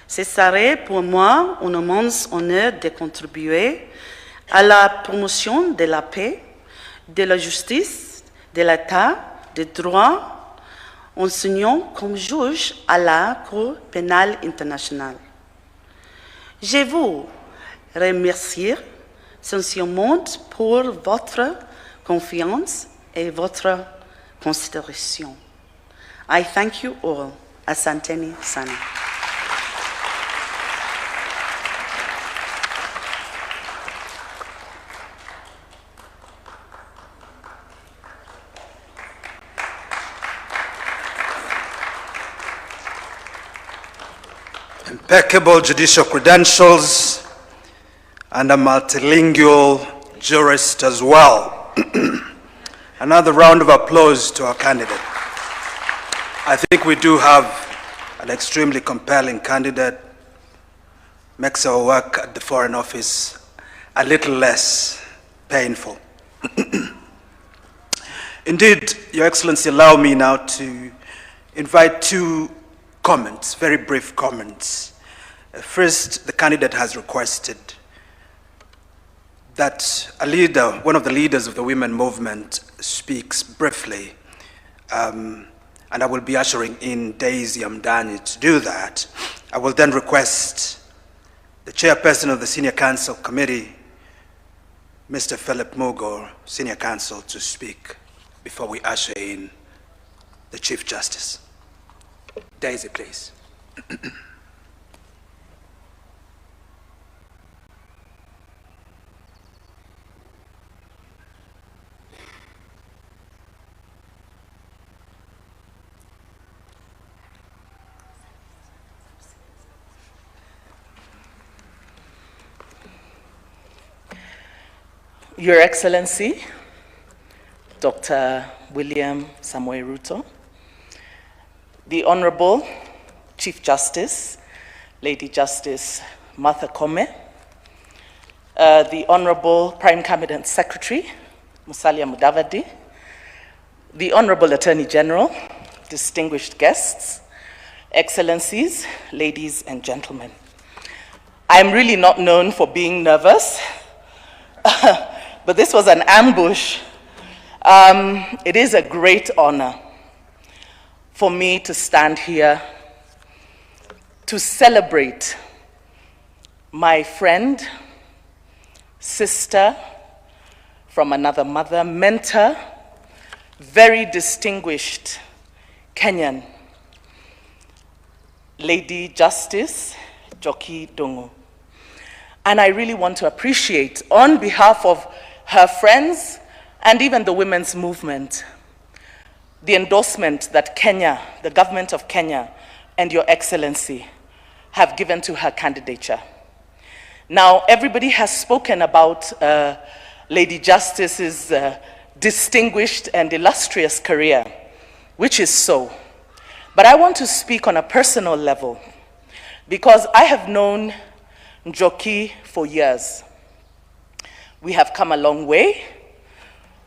Speaker 11: ce serait pour moi un immense honneur de contribuer à la promotion de la paix, de la justice, de l'état de droit, en signant comme juge à la Cour pénale internationale. Je vous remercie sincèrement pour votre confiance et votre consideration. I thank you all. Asanteni sana.
Speaker 5: Impeccable judicial credentials and a multilingual jurist as well. Another round of applause to our candidate. I think we do have an extremely compelling candidate. Makes our work at the Foreign Office a little less painful. Indeed, Your Excellency, allow me now to invite 2 comments, very brief comments. First, the candidate has requested that a leader, one of the leaders of the women movement, speaks briefly. And I will be ushering in Daisy Amdani to do that. I will then request the chairperson of the Senior Council Committee, Mr. Philip Mugo, Senior Counsel, to speak before we usher in the Chief Justice. Daisy, please.
Speaker 12: Your Excellency, Dr. William Samoei Ruto, the Honorable Chief Justice, Lady Justice Martha Koome, the Honorable Prime Cabinet Secretary, Musalia Mudavadi, the Honorable Attorney General, distinguished guests, Excellencies, ladies and gentlemen. I'm really not known for being nervous, but this was an ambush. It is a great honor for me to stand here to celebrate my friend, sister from another mother, mentor, very distinguished Kenyan, Lady Justice Njoki Ndungu. And I really want to appreciate, on behalf of her friends and even the women's movement, the endorsement that Kenya, the government of Kenya, and Your Excellency have given to her candidature. Now, everybody has spoken about Lady Justice's distinguished and illustrious career, which is so. But I want to speak on a personal level, because I have known Njoki for years. We have come a long way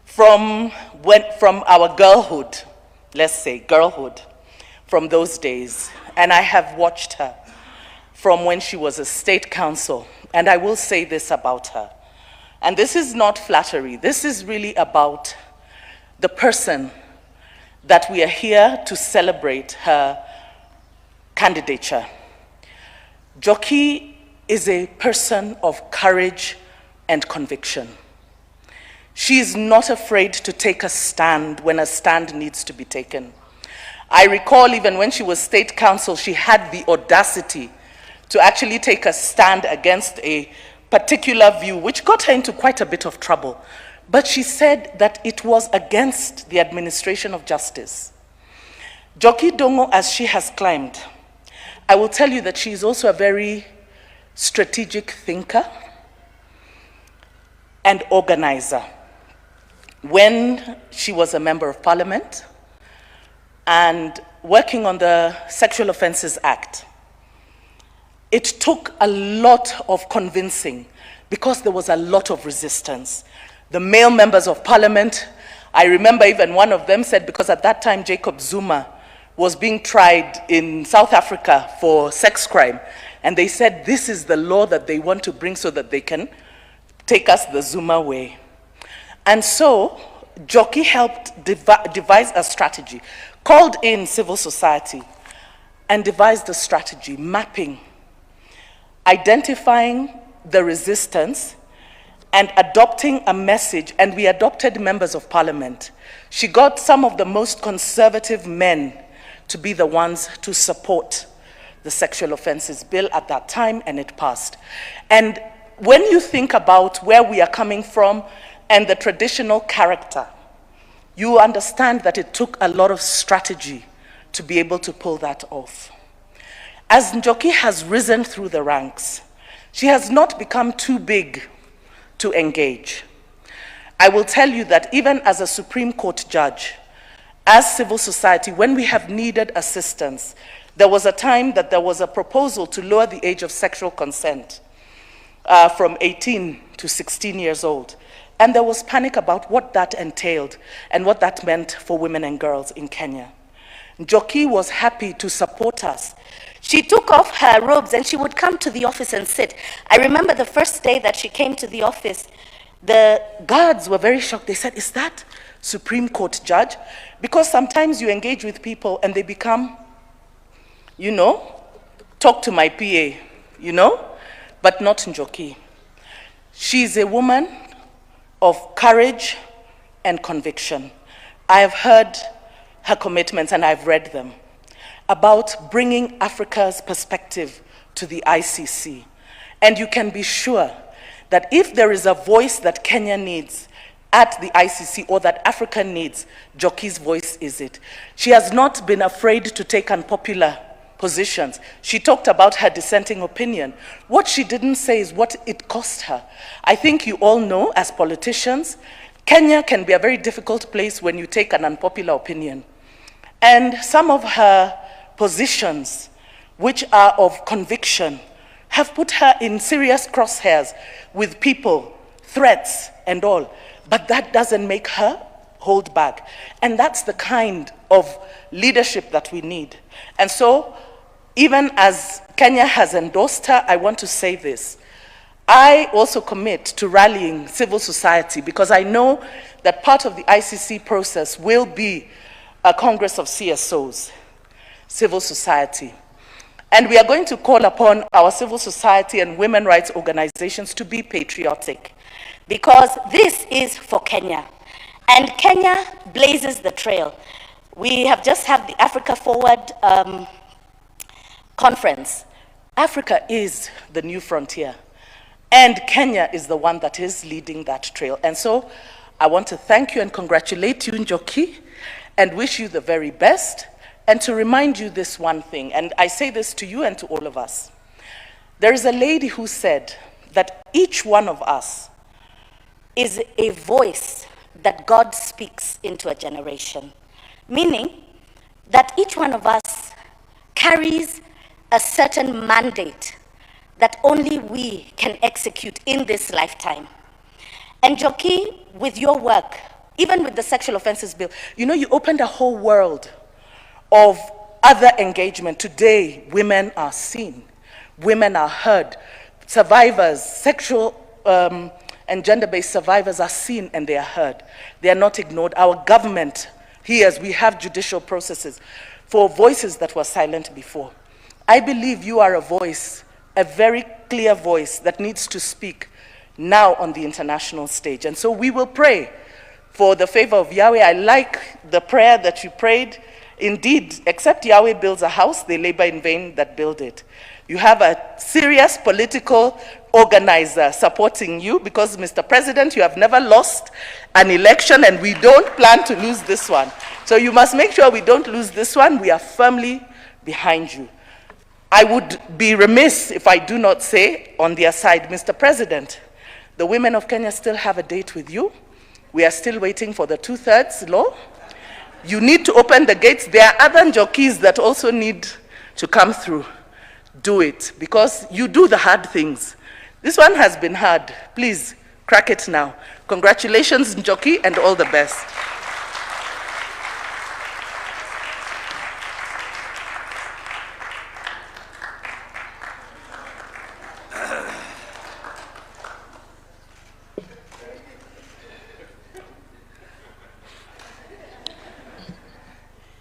Speaker 12: from our girlhood, let's say girlhood, from those days. And I have watched her from when she was a state council. And I will say this about her. And this is not flattery. This is really about the person that we are here to celebrate her candidature. Njoki is a person of courage and conviction. She is not afraid to take a stand when a stand needs to be taken. I recall even when she was state council, she had the audacity to actually take a stand against a particular view, which got her into quite a bit of trouble. But she said that it was against the administration of justice. Njoki Ndungu, as she has climbed, I will tell you that she is also a very strategic thinker and organizer. When she was a member of parliament and working on the Sexual Offences Act, it took a lot of convincing because there was a lot of resistance. The male members of parliament, I remember even one of them said, because at that time Jacob Zuma was being tried in South Africa for sex crime, and they said this is the law that they want to bring so that they can take us the Zuma way. And so Njoki helped devise a strategy, called in civil society, and devised a strategy, mapping, identifying the resistance, and adopting a message. And we adopted members of parliament. She got some of the most conservative men to be the ones to support the sexual offences bill at that time, and it passed. And when you think about where we are coming from and the traditional character, you understand that it took a lot of strategy to be able to pull that off. As Njoki has risen through the ranks, she has not become too big to engage. I will tell you that even as a Supreme Court judge, as civil society, when we have needed assistance, there was a time that there was a proposal to lower the age of sexual consent from 18 to 16 years old. And there was panic about what that entailed and what that meant for women and girls in Kenya. Njoki was happy to support us.
Speaker 8: She took off her robes and she would come to the office and sit. I remember the first day that she came to the office,
Speaker 12: the guards were very shocked. They said, is that Supreme Court judge? Because sometimes you engage with people and they become, you know, talk to my PA, you know, but not Njoki. She's a woman of courage and conviction. I have heard her commitments and I've read them about bringing Africa's perspective to the ICC. And you can be sure that if there is a voice that Kenya needs at the ICC or that Africa needs, Njoki's voice is it. She has not been afraid to take unpopular positions. She talked about her dissenting opinion. What she didn't say is what it cost her. I think you all know, as politicians, Kenya can be a very difficult place when you take an unpopular opinion. And some of her positions, which are of conviction, have put her in serious crosshairs with people, threats and all. But that doesn't make her hold back. And that's the kind of leadership that we need. And so, even as Kenya has endorsed her, I want to say this. I also commit to rallying civil society because I know that part of the ICC process will be a Congress of CSOs, civil society. And we are going to call upon our civil society and women rights organizations to be patriotic,
Speaker 8: because this is for Kenya. And Kenya blazes the trail. We have just had the Africa Forward conference.
Speaker 12: Africa is the new frontier, and Kenya is the one that is leading that trail. And so I want to thank you and congratulate you, Njoki, and wish you the very best, and to remind you this one thing, and I say this to you and to all of us. There is a lady who said that each one of us is a voice that God speaks into a generation, meaning that each one of us carries a certain mandate that only we can execute in this lifetime. And Njoki, with your work, even with the sexual offenses bill, you know, you opened a whole world of other engagement. Today, women are seen, women are heard, survivors, sexual and gender-based survivors are seen and they are heard. They are not ignored. Our government hears, we have judicial processes for voices that were silent before. I believe you are a voice, a very clear voice that needs to speak now on the international stage. And so we will pray for the favor of Yahweh. I like the prayer that you prayed. Indeed, except Yahweh builds a house, they labor in vain that build it. You have a serious political organizer supporting you because, Mr. President, you have never lost an election and we don't plan to lose this one. So you must make sure we don't lose this one. We are firmly behind you. I would be remiss if I do not say on the aside, Mr. President, the women of Kenya still have a date with you. We are still waiting for the 2/3 law. You need to open the gates. There are other Njokis that also need to come through. Do it, because you do the hard things. This one has been hard. Please, crack it now. Congratulations, Njoki, and all the best.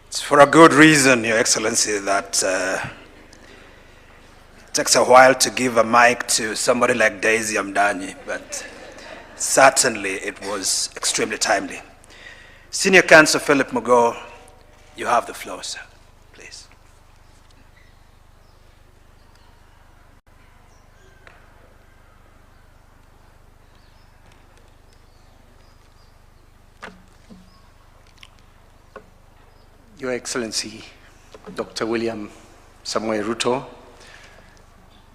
Speaker 5: It's for a good reason, Your Excellency, that it takes a while to give a mic to somebody like Daisy Amdani, but certainly it was extremely timely. Senior Counsel Philip Mugo, you have the floor, sir, please.
Speaker 13: Your Excellency, Dr. William Samoei Ruto,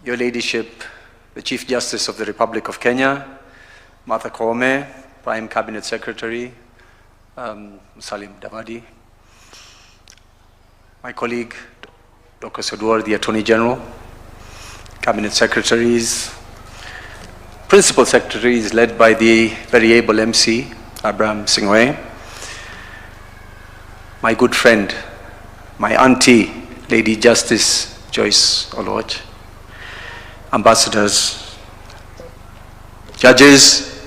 Speaker 13: Your Ladyship, the Chief Justice of the Republic of Kenya, Martha Koome, Prime Cabinet Secretary, Salim Davadi, my colleague, Dr. Sodwar, the Attorney General, Cabinet Secretaries, Principal Secretaries led by the very able MC, Abraham Singwe, my good friend, my auntie, Lady Justice Joyce Oloch, ambassadors, judges,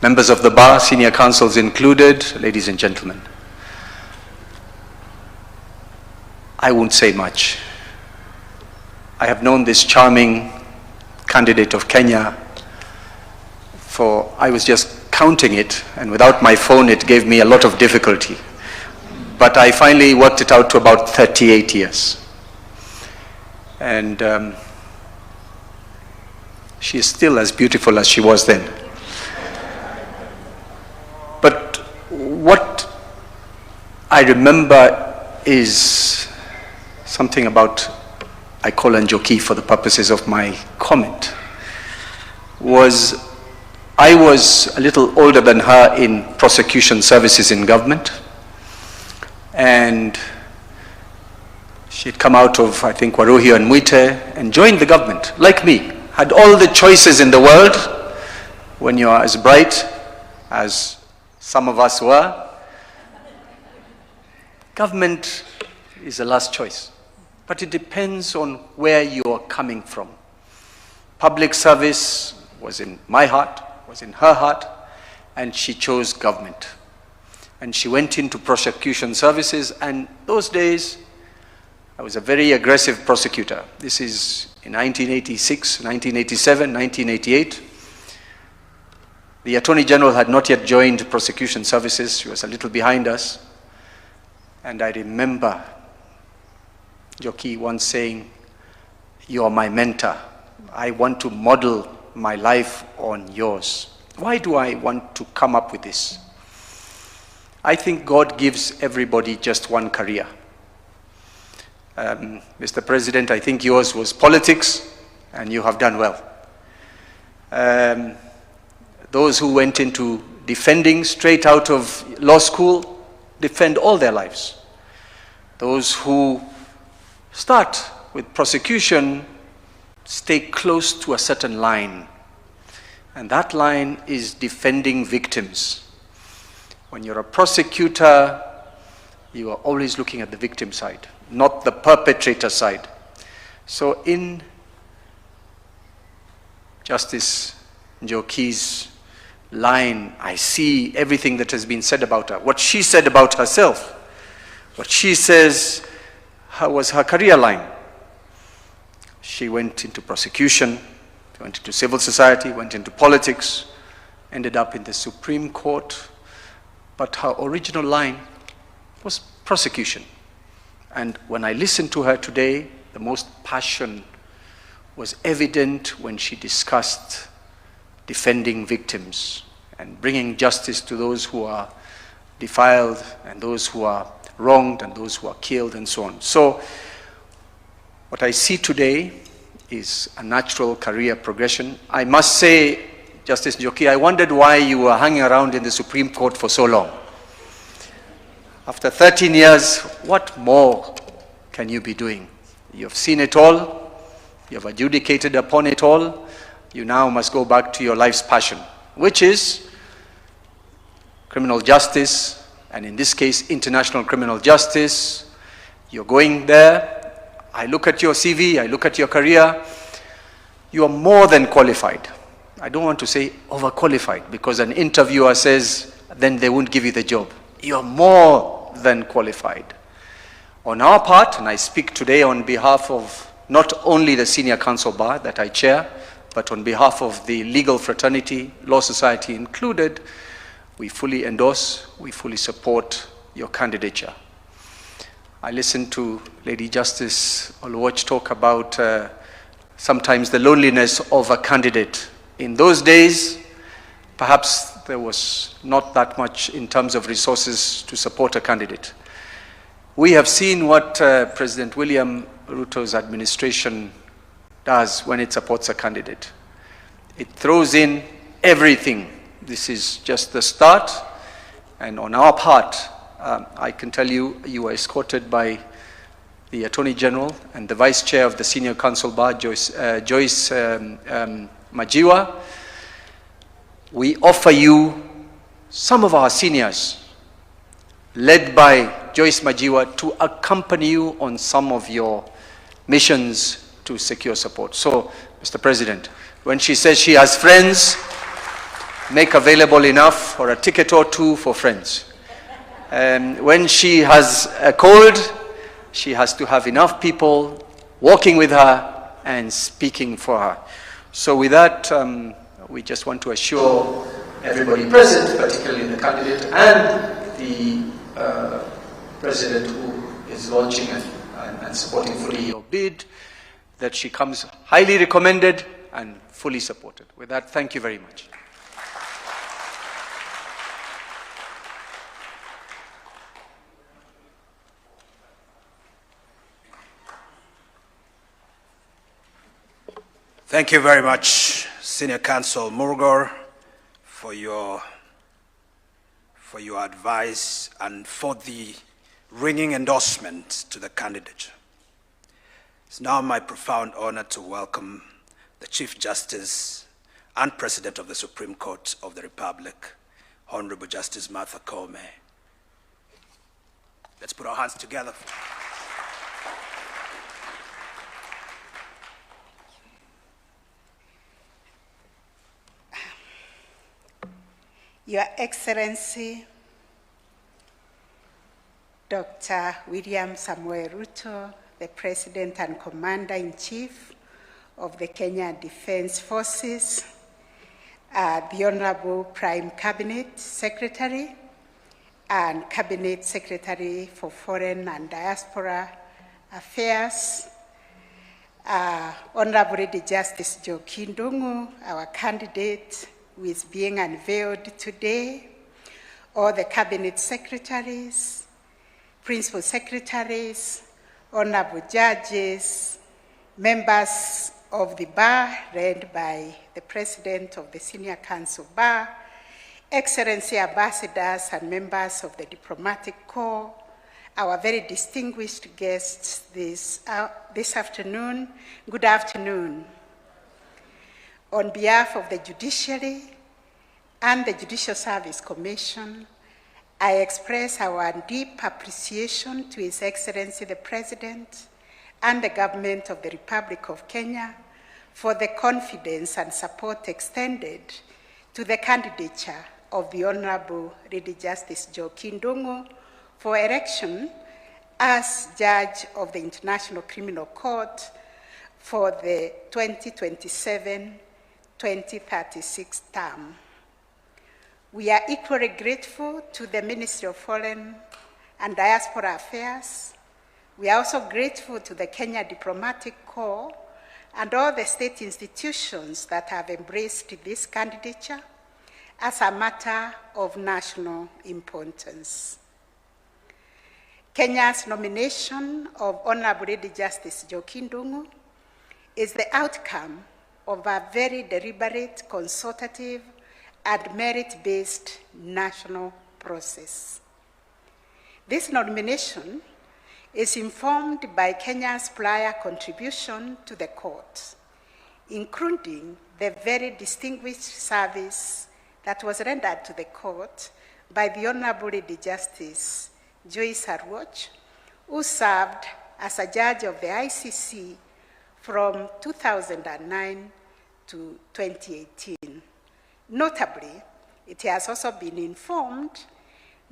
Speaker 13: members of the bar, senior counsels included, ladies and gentlemen. I won't say much. I have known this charming candidate of Kenya for, I was just counting it, and without my phone it gave me a lot of difficulty. But I finally worked it out to about 38 years. And she is still as beautiful as she was then. But what I remember is something about, I call her Njoki for the purposes of my comment, was I was a little older than her in prosecution services in government. And she'd come out of, I think, Waruhio and Mwite and joined the government, like me. Had all the choices in the world. When you are as bright as some of us were, government is the last choice. But it depends on where you are coming from. Public service was in my heart, was in her heart, and she chose government. And she went into prosecution services, and those days, I was a very aggressive prosecutor. This is in 1986, 1987, 1988. The Attorney General had not yet joined prosecution services. She was a little behind us. And I remember Njoki once saying, "You are my mentor. I want to model my life on yours." Why do I want to come up with this? I think God gives everybody just one career. Mr. President, I think yours was politics, and you have done well. Those who went into defending straight out of law school defend all their lives. Those who start with prosecution stay close to a certain line, and that line is defending victims. When you're a prosecutor, you are always looking at the victim side, not the perpetrator side. So in Justice Njoki's line, I see everything that has been said about her. What she said about herself, what she says was her career line. She went into prosecution, went into civil society, went into politics, ended up in the Supreme Court, but her original line was prosecution. And when I listened to her today, the most passion was evident when she discussed defending victims and bringing justice to those who are defiled and those who are wronged and those who are killed and so on. So what I see today is a natural career progression. I must say, Justice Njoki, I wondered why you were hanging around in the Supreme Court for so long. After 13 years, what more can you be doing? You've seen it all. You've adjudicated upon it all. You now must go back to your life's passion, which is criminal justice, and in this case, international criminal justice. You're going there. I look at your CV, I look at your career. You are more than qualified. I don't want to say overqualified, because an interviewer says, then they won't give you the job. You are more than qualified. On our part, and I speak today on behalf of not only the Senior Counsel Bar that I chair, but on behalf of the legal fraternity, law society included, we fully endorse, we fully support your candidature. I listened to Lady Justice Oluoch talk about sometimes the loneliness of a candidate. In those days, perhaps there was not that much in terms of resources to support a candidate. We have seen what President William Ruto's administration does when it supports a candidate. It throws in everything. This is just the start, and on our part, I can tell you, you were escorted by the Attorney General and the Vice Chair of the Senior Counsel Bar, Joyce Majiwa. We offer you some of our seniors, led by Joyce Majiwa, to accompany you on some of your missions to secure support. So, Mr. President, when she says she has friends, make available enough for a ticket or two for friends. When she has a cold, she has to have enough people walking with her and speaking for her. So with that, we just want to assure everybody present, particularly the candidate and the president who is launching and supporting fully your bid, that she comes highly recommended and fully supported. With that, thank you very much.
Speaker 5: Thank you very much, Senior Counsel Murgor, for your advice and for the ringing endorsement to the candidate. It's now my profound honor to welcome the Chief Justice and President of the Supreme Court of the Republic, Honorable Justice Martha Koome. Let's put our hands together.
Speaker 14: Your Excellency, Dr. William Samuel Ruto, the President and Commander-in-Chief of the Kenya Defense Forces, the Honorable Prime Cabinet Secretary and Cabinet Secretary for Foreign and Diaspora Affairs, Honorable Lady Justice Njoki Ndungu, our candidate who is being unveiled today, all the Cabinet Secretaries, Principal Secretaries, Honorable Judges, members of the Bar, read by the President of the Senior Council Bar, Excellency Ambassadors and members of the Diplomatic Corps, our very distinguished guests this afternoon, good afternoon. On behalf of the Judiciary and the Judicial Service Commission, I express our deep appreciation to His Excellency the President and the Government of the Republic of Kenya for the confidence and support extended to the candidature of the Honorable Lady Justice Njoki Ndungu for election as Judge of the International Criminal Court for the 2027-2036 term. We are equally grateful to the Ministry of Foreign and Diaspora Affairs. We are also grateful to the Kenya Diplomatic Corps and all the state institutions that have embraced this candidature as a matter of national importance. Kenya's nomination of Honorable Lady Justice Njoki Ndungu is the outcome of a very deliberate, consultative, and merit-based national process. This nomination is informed by Kenya's prior contribution to the court, including the very distinguished service that was rendered to the court by the Honorable Lady Justice Joyce Arwoch, who served as a judge of the ICC from 2009 to 2018. Notably, it has also been informed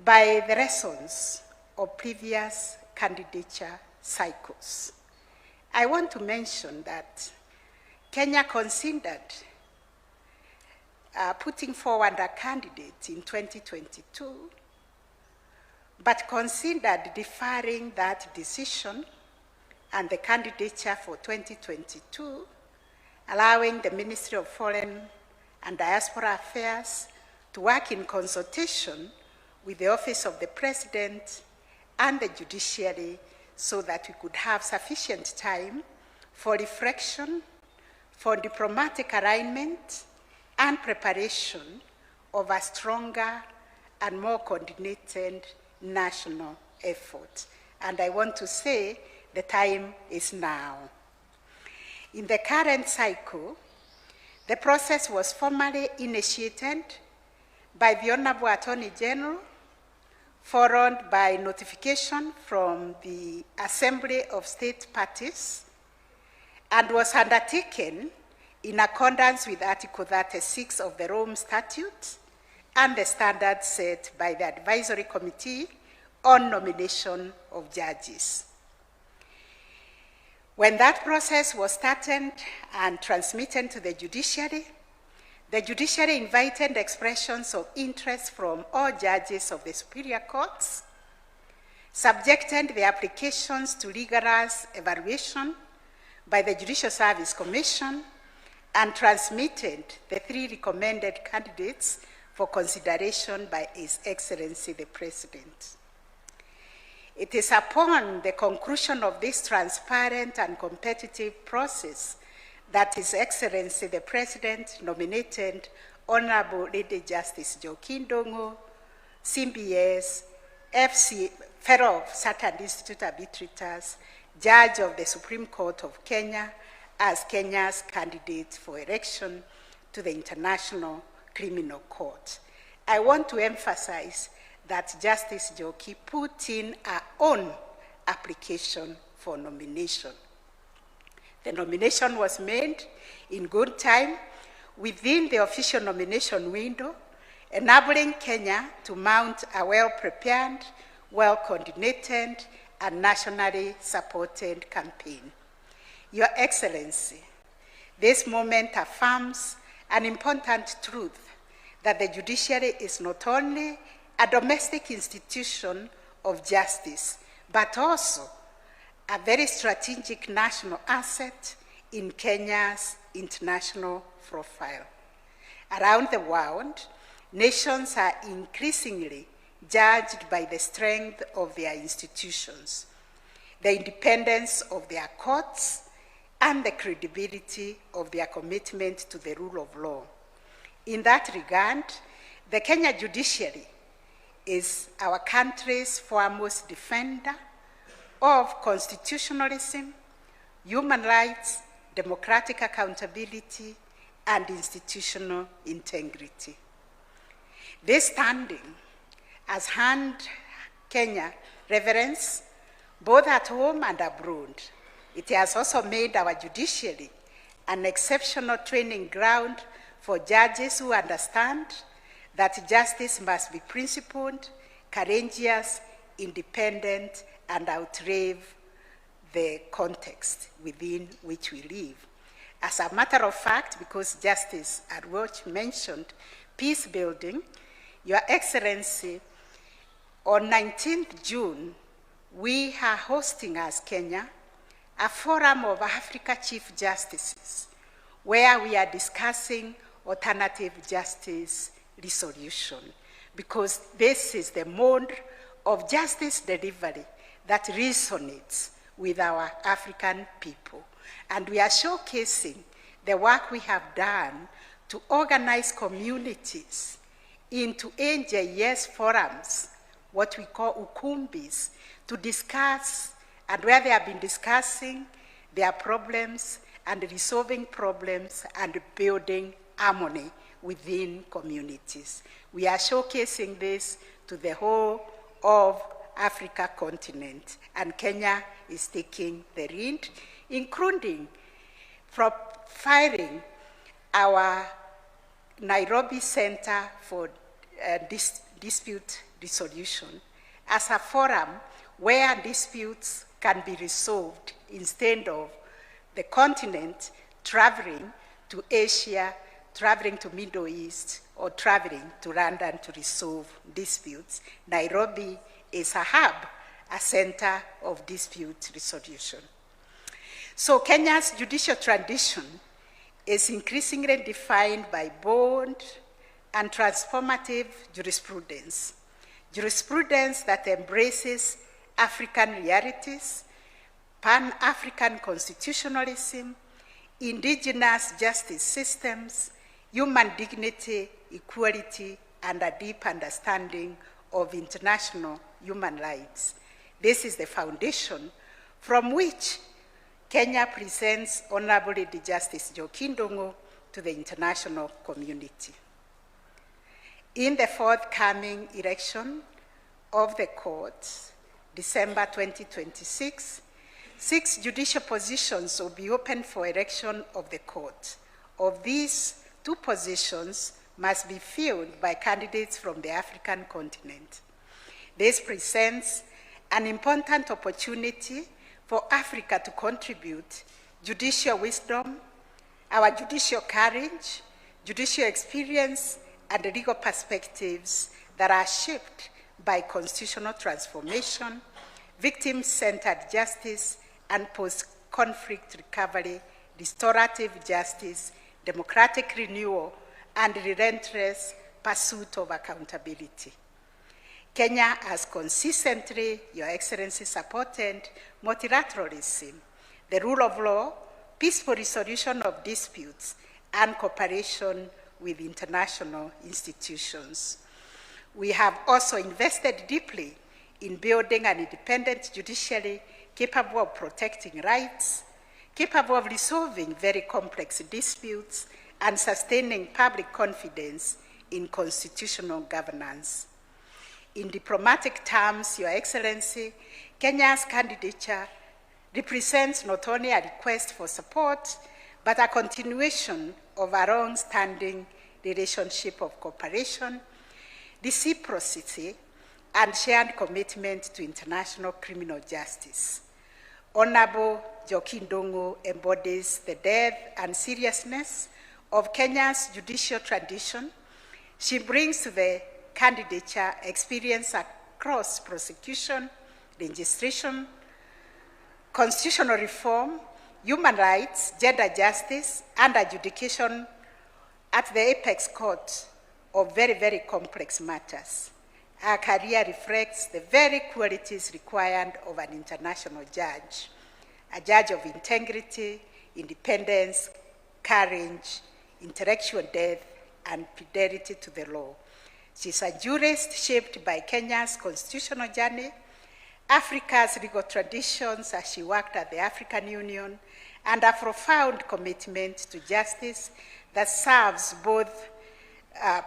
Speaker 14: by the lessons of previous candidature cycles. I want to mention that Kenya considered putting forward a candidate in 2022, but considered deferring that decision and the candidature for 2022, allowing the Ministry of Foreign and Diaspora Affairs to work in consultation with the Office of the President and the Judiciary so that we could have sufficient time for reflection, for diplomatic alignment, and preparation of a stronger and more coordinated national effort. And I want to say the time is now. In the current cycle, the process was formally initiated by the Honorable Attorney General, followed by notification from the Assembly of State Parties, and was undertaken in accordance with Article 36 of the Rome Statute and the standards set by the Advisory Committee on Nomination of Judges. When that process was started and transmitted to the Judiciary invited expressions of interest from all judges of the superior courts, subjected the applications to rigorous evaluation by the Judicial Service Commission, and transmitted the 3 recommended candidates for consideration by His Excellency the President. It is upon the conclusion of this transparent and competitive process that His Excellency the President nominated Honorable Lady Justice Njoki Ndungu, CBS, Fellow of Saturn Institute Arbitrators, Judge of the Supreme Court of Kenya, as Kenya's candidate for election to the International Criminal Court. I want to emphasize that Justice Njoki put in her own application for nomination. The nomination was made in good time within the official nomination window, enabling Kenya to mount a well-prepared, well-coordinated, and nationally supported campaign. Your Excellency, this moment affirms an important truth that the judiciary is not only a domestic institution of justice, but also a very strategic national asset in Kenya's international profile. Around the world, nations are increasingly judged by the strength of their institutions, the independence of their courts, and the credibility of their commitment to the rule of law. In that regard, the Kenya Judiciary is our country's foremost defender of constitutionalism, human rights, democratic accountability, and institutional integrity. This standing has earned Kenya reverence both at home and abroad. It has also made our judiciary an exceptional training ground for judges who understand that justice must be principled, courageous, independent, and outlive the context within which we live. As a matter of fact, because Justice Arwoch mentioned peace building, Your Excellency, on 19th June, we are hosting as Kenya a forum of Africa Chief Justices, where we are discussing alternative justice resolution, because this is the mode of justice delivery that resonates with our African people. And we are showcasing the work we have done to organize communities into NJS forums, what we call ukumbis, to discuss, and where they have been discussing their problems and resolving problems and building harmony within communities. We are showcasing this to the whole of Africa continent, and Kenya is taking the lead, including profiling our Nairobi Center for Dispute Resolution as a forum where disputes can be resolved instead of the continent traveling to Asia, traveling to Middle East, or traveling to London to resolve disputes. Nairobi is a hub, a center of dispute resolution. So Kenya's judicial tradition is increasingly defined by bold and transformative jurisprudence. Jurisprudence that embraces African realities, Pan-African constitutionalism, indigenous justice systems, human dignity, equality, and a deep understanding of international human rights. This is the foundation from which Kenya presents Honorable Lady Justice Njoki to the international community. In the forthcoming election of the courts, December 2026, 6 judicial positions will be open for election of the court. Of these, 2 positions must be filled by candidates from the African continent. This presents an important opportunity for Africa to contribute judicial wisdom, our judicial courage, judicial experience, and legal perspectives that are shaped by constitutional transformation, victim-centered justice, and post-conflict recovery, restorative justice, democratic renewal, and relentless pursuit of accountability. Kenya has consistently, Your Excellency, supported multilateralism, the rule of law, peaceful resolution of disputes, and cooperation with international institutions. We have also invested deeply in building an independent judiciary capable of protecting rights, capable of resolving very complex disputes, and sustaining public confidence in constitutional governance. In diplomatic terms, Your Excellency, Kenya's candidature represents not only a request for support, but a continuation of a long-standing relationship of cooperation, reciprocity, and shared commitment to international criminal justice. Honorable Njoki embodies the depth and seriousness of Kenya's judicial tradition. She brings to the candidature experience across prosecution, legislation, constitutional reform, human rights, gender justice, and adjudication at the apex court of very, very complex matters. Her career reflects the very qualities required of an international judge, a judge of integrity, independence, courage, intellectual depth, and fidelity to the law. She's a jurist shaped by Kenya's constitutional journey, Africa's legal traditions as she worked at the African Union, and a profound commitment to justice that serves both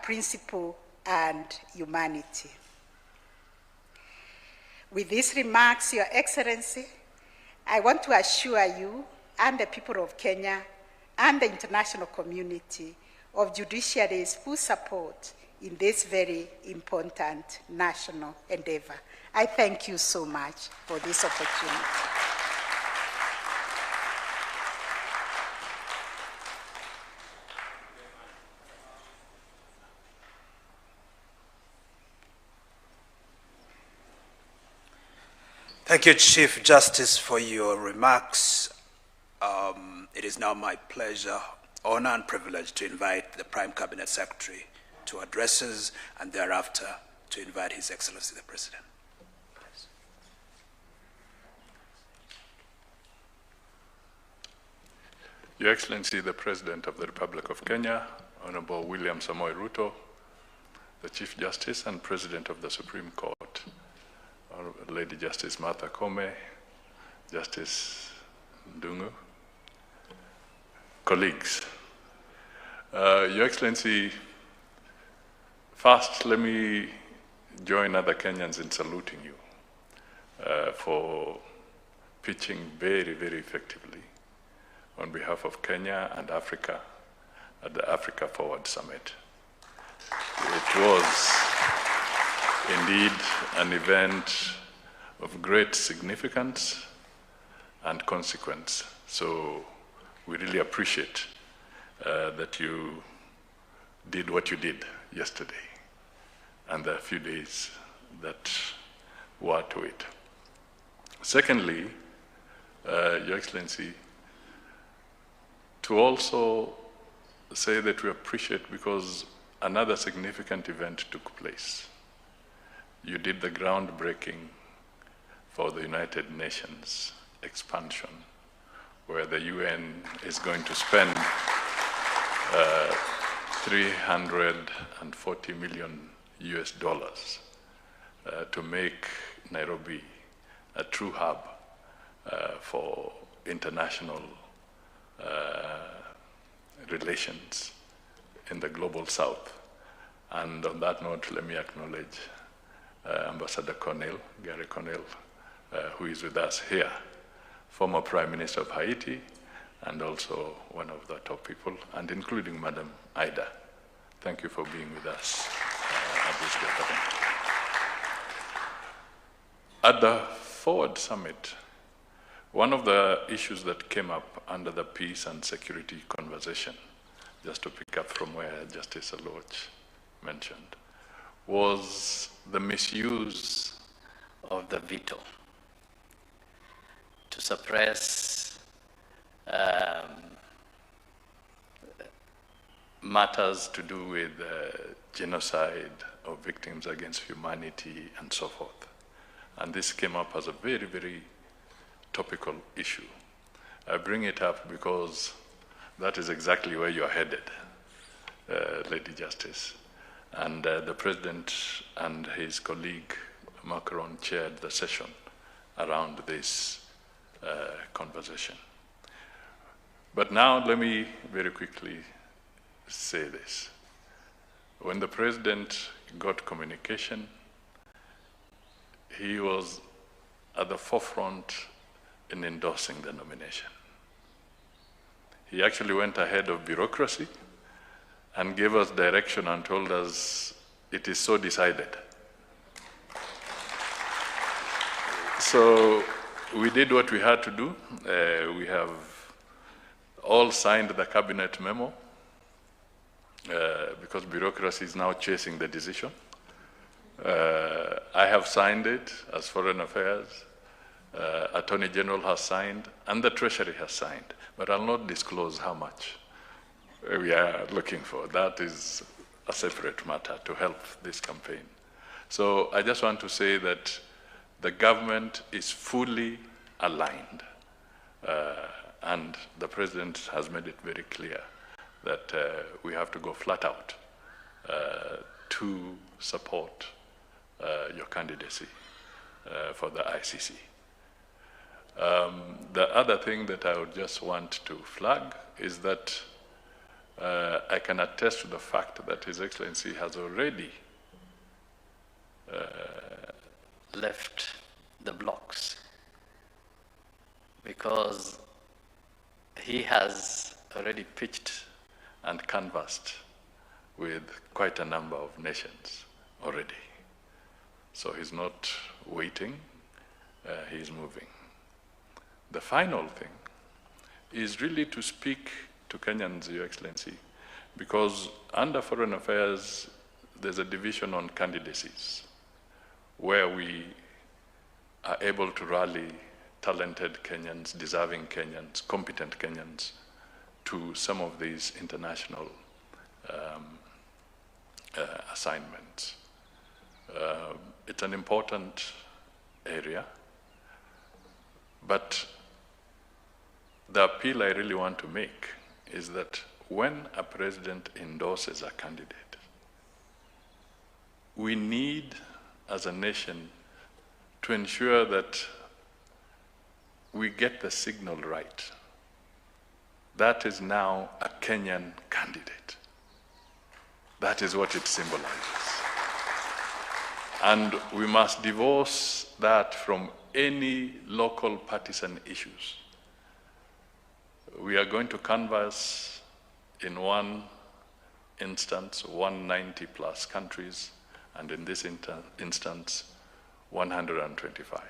Speaker 14: principle and humanity. With these remarks, Your Excellency, I want to assure you and the people of Kenya and the international community of Judiciary's full support in this very important national endeavor. I thank you so much for this opportunity.
Speaker 5: Thank you, Chief Justice, for your remarks. It is now my pleasure, honor, and privilege to invite the Prime Cabinet Secretary to address us, and thereafter to invite His Excellency the President.
Speaker 15: Your Excellency, the President of the Republic of Kenya, Honorable William Samoei Ruto, the Chief Justice and President of the Supreme Court, Lady Justice Martha Koome, Justice Ndungu, colleagues. Your Excellency, first let me join other Kenyans in saluting you for pitching very, very effectively on behalf of Kenya and Africa at the Africa Forward Summit. It was indeed an event of great significance and consequence. So we really appreciate that you did what you did yesterday and the few days that were to it. Secondly, Your Excellency, to also say that we appreciate because another significant event took place. You did the groundbreaking for the United Nations expansion, where the UN is going to spend $340 million to make Nairobi a true hub for international relations in the global south. And on that note, let me acknowledge Ambassador Cornell, Gary Cornell, who is with us here, former Prime Minister of Haiti, and also one of the top people, and including Madam Ida. Thank you for being with us at this gathering. At the Forward Summit, one of the issues that came up under the peace and security conversation, just to pick up from where Justice Aloch mentioned, was the misuse
Speaker 16: of the veto to suppress
Speaker 15: matters to do with genocide or victims against humanity and so forth. And this came up as a very, very topical issue. I bring it up because that is exactly where you're headed, Lady Justice. And the President and his colleague Macron chaired the session around this conversation. But now let me very quickly say this. When the President got communication, he was at the forefront in endorsing the nomination. He actually went ahead of bureaucracy and gave us direction and told us it is so decided. So we did what we had to do. We have all signed the cabinet memo because bureaucracy is now chasing the decision. I have signed it as Foreign Affairs. Attorney General has signed, and the Treasury has signed. But I'll not disclose how much we are looking for. That is a separate matter to help this campaign. So I just want to say that the government is fully aligned and the President has made it very clear that we have to go flat out to support your candidacy for the ICC. The other thing that I would just want to flag is that I can attest to the fact that His Excellency has already
Speaker 16: left the blocks, because he has already pitched and canvassed with quite a number of nations already. So he's not waiting, he's moving. The final thing is really to speak to Kenyans, Your Excellency, because under Foreign Affairs, there's a division on candidacies, where we are able to rally talented Kenyans, deserving Kenyans, competent Kenyans to some of these international assignments. It's an important area, but the appeal I really want to make is that when a president endorses a candidate, we need, as a nation, to ensure that we get the signal right. That is now a Kenyan candidate. That is what it symbolizes. And we must divorce that from any local partisan issues. We are going to canvass in one instance 190 plus countries, and in this instance 125.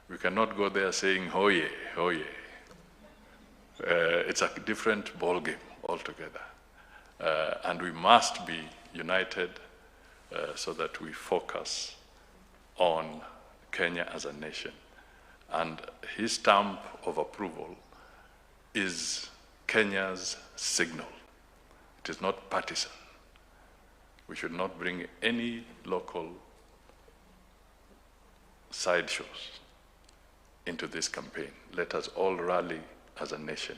Speaker 16: We cannot go there saying, oh yeah, oh yeah. It's a different ballgame altogether. And we must be united so that we focus on Kenya as a nation. And his stamp of approval is Kenya's signal. It is not partisan. We should not bring any local sideshows into this campaign. Let us all rally as a nation,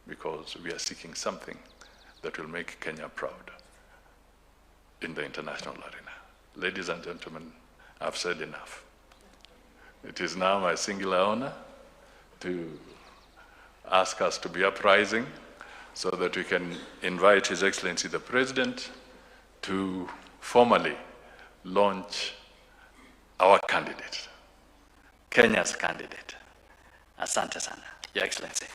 Speaker 16: because we are seeking something that will make Kenya proud in the international arena. Ladies and gentlemen, I've said enough. It is now my singular honor to ask us to be uprising so that we can invite His Excellency the President to formally launch our candidate, Kenya's candidate. Asante sana, Your Excellency.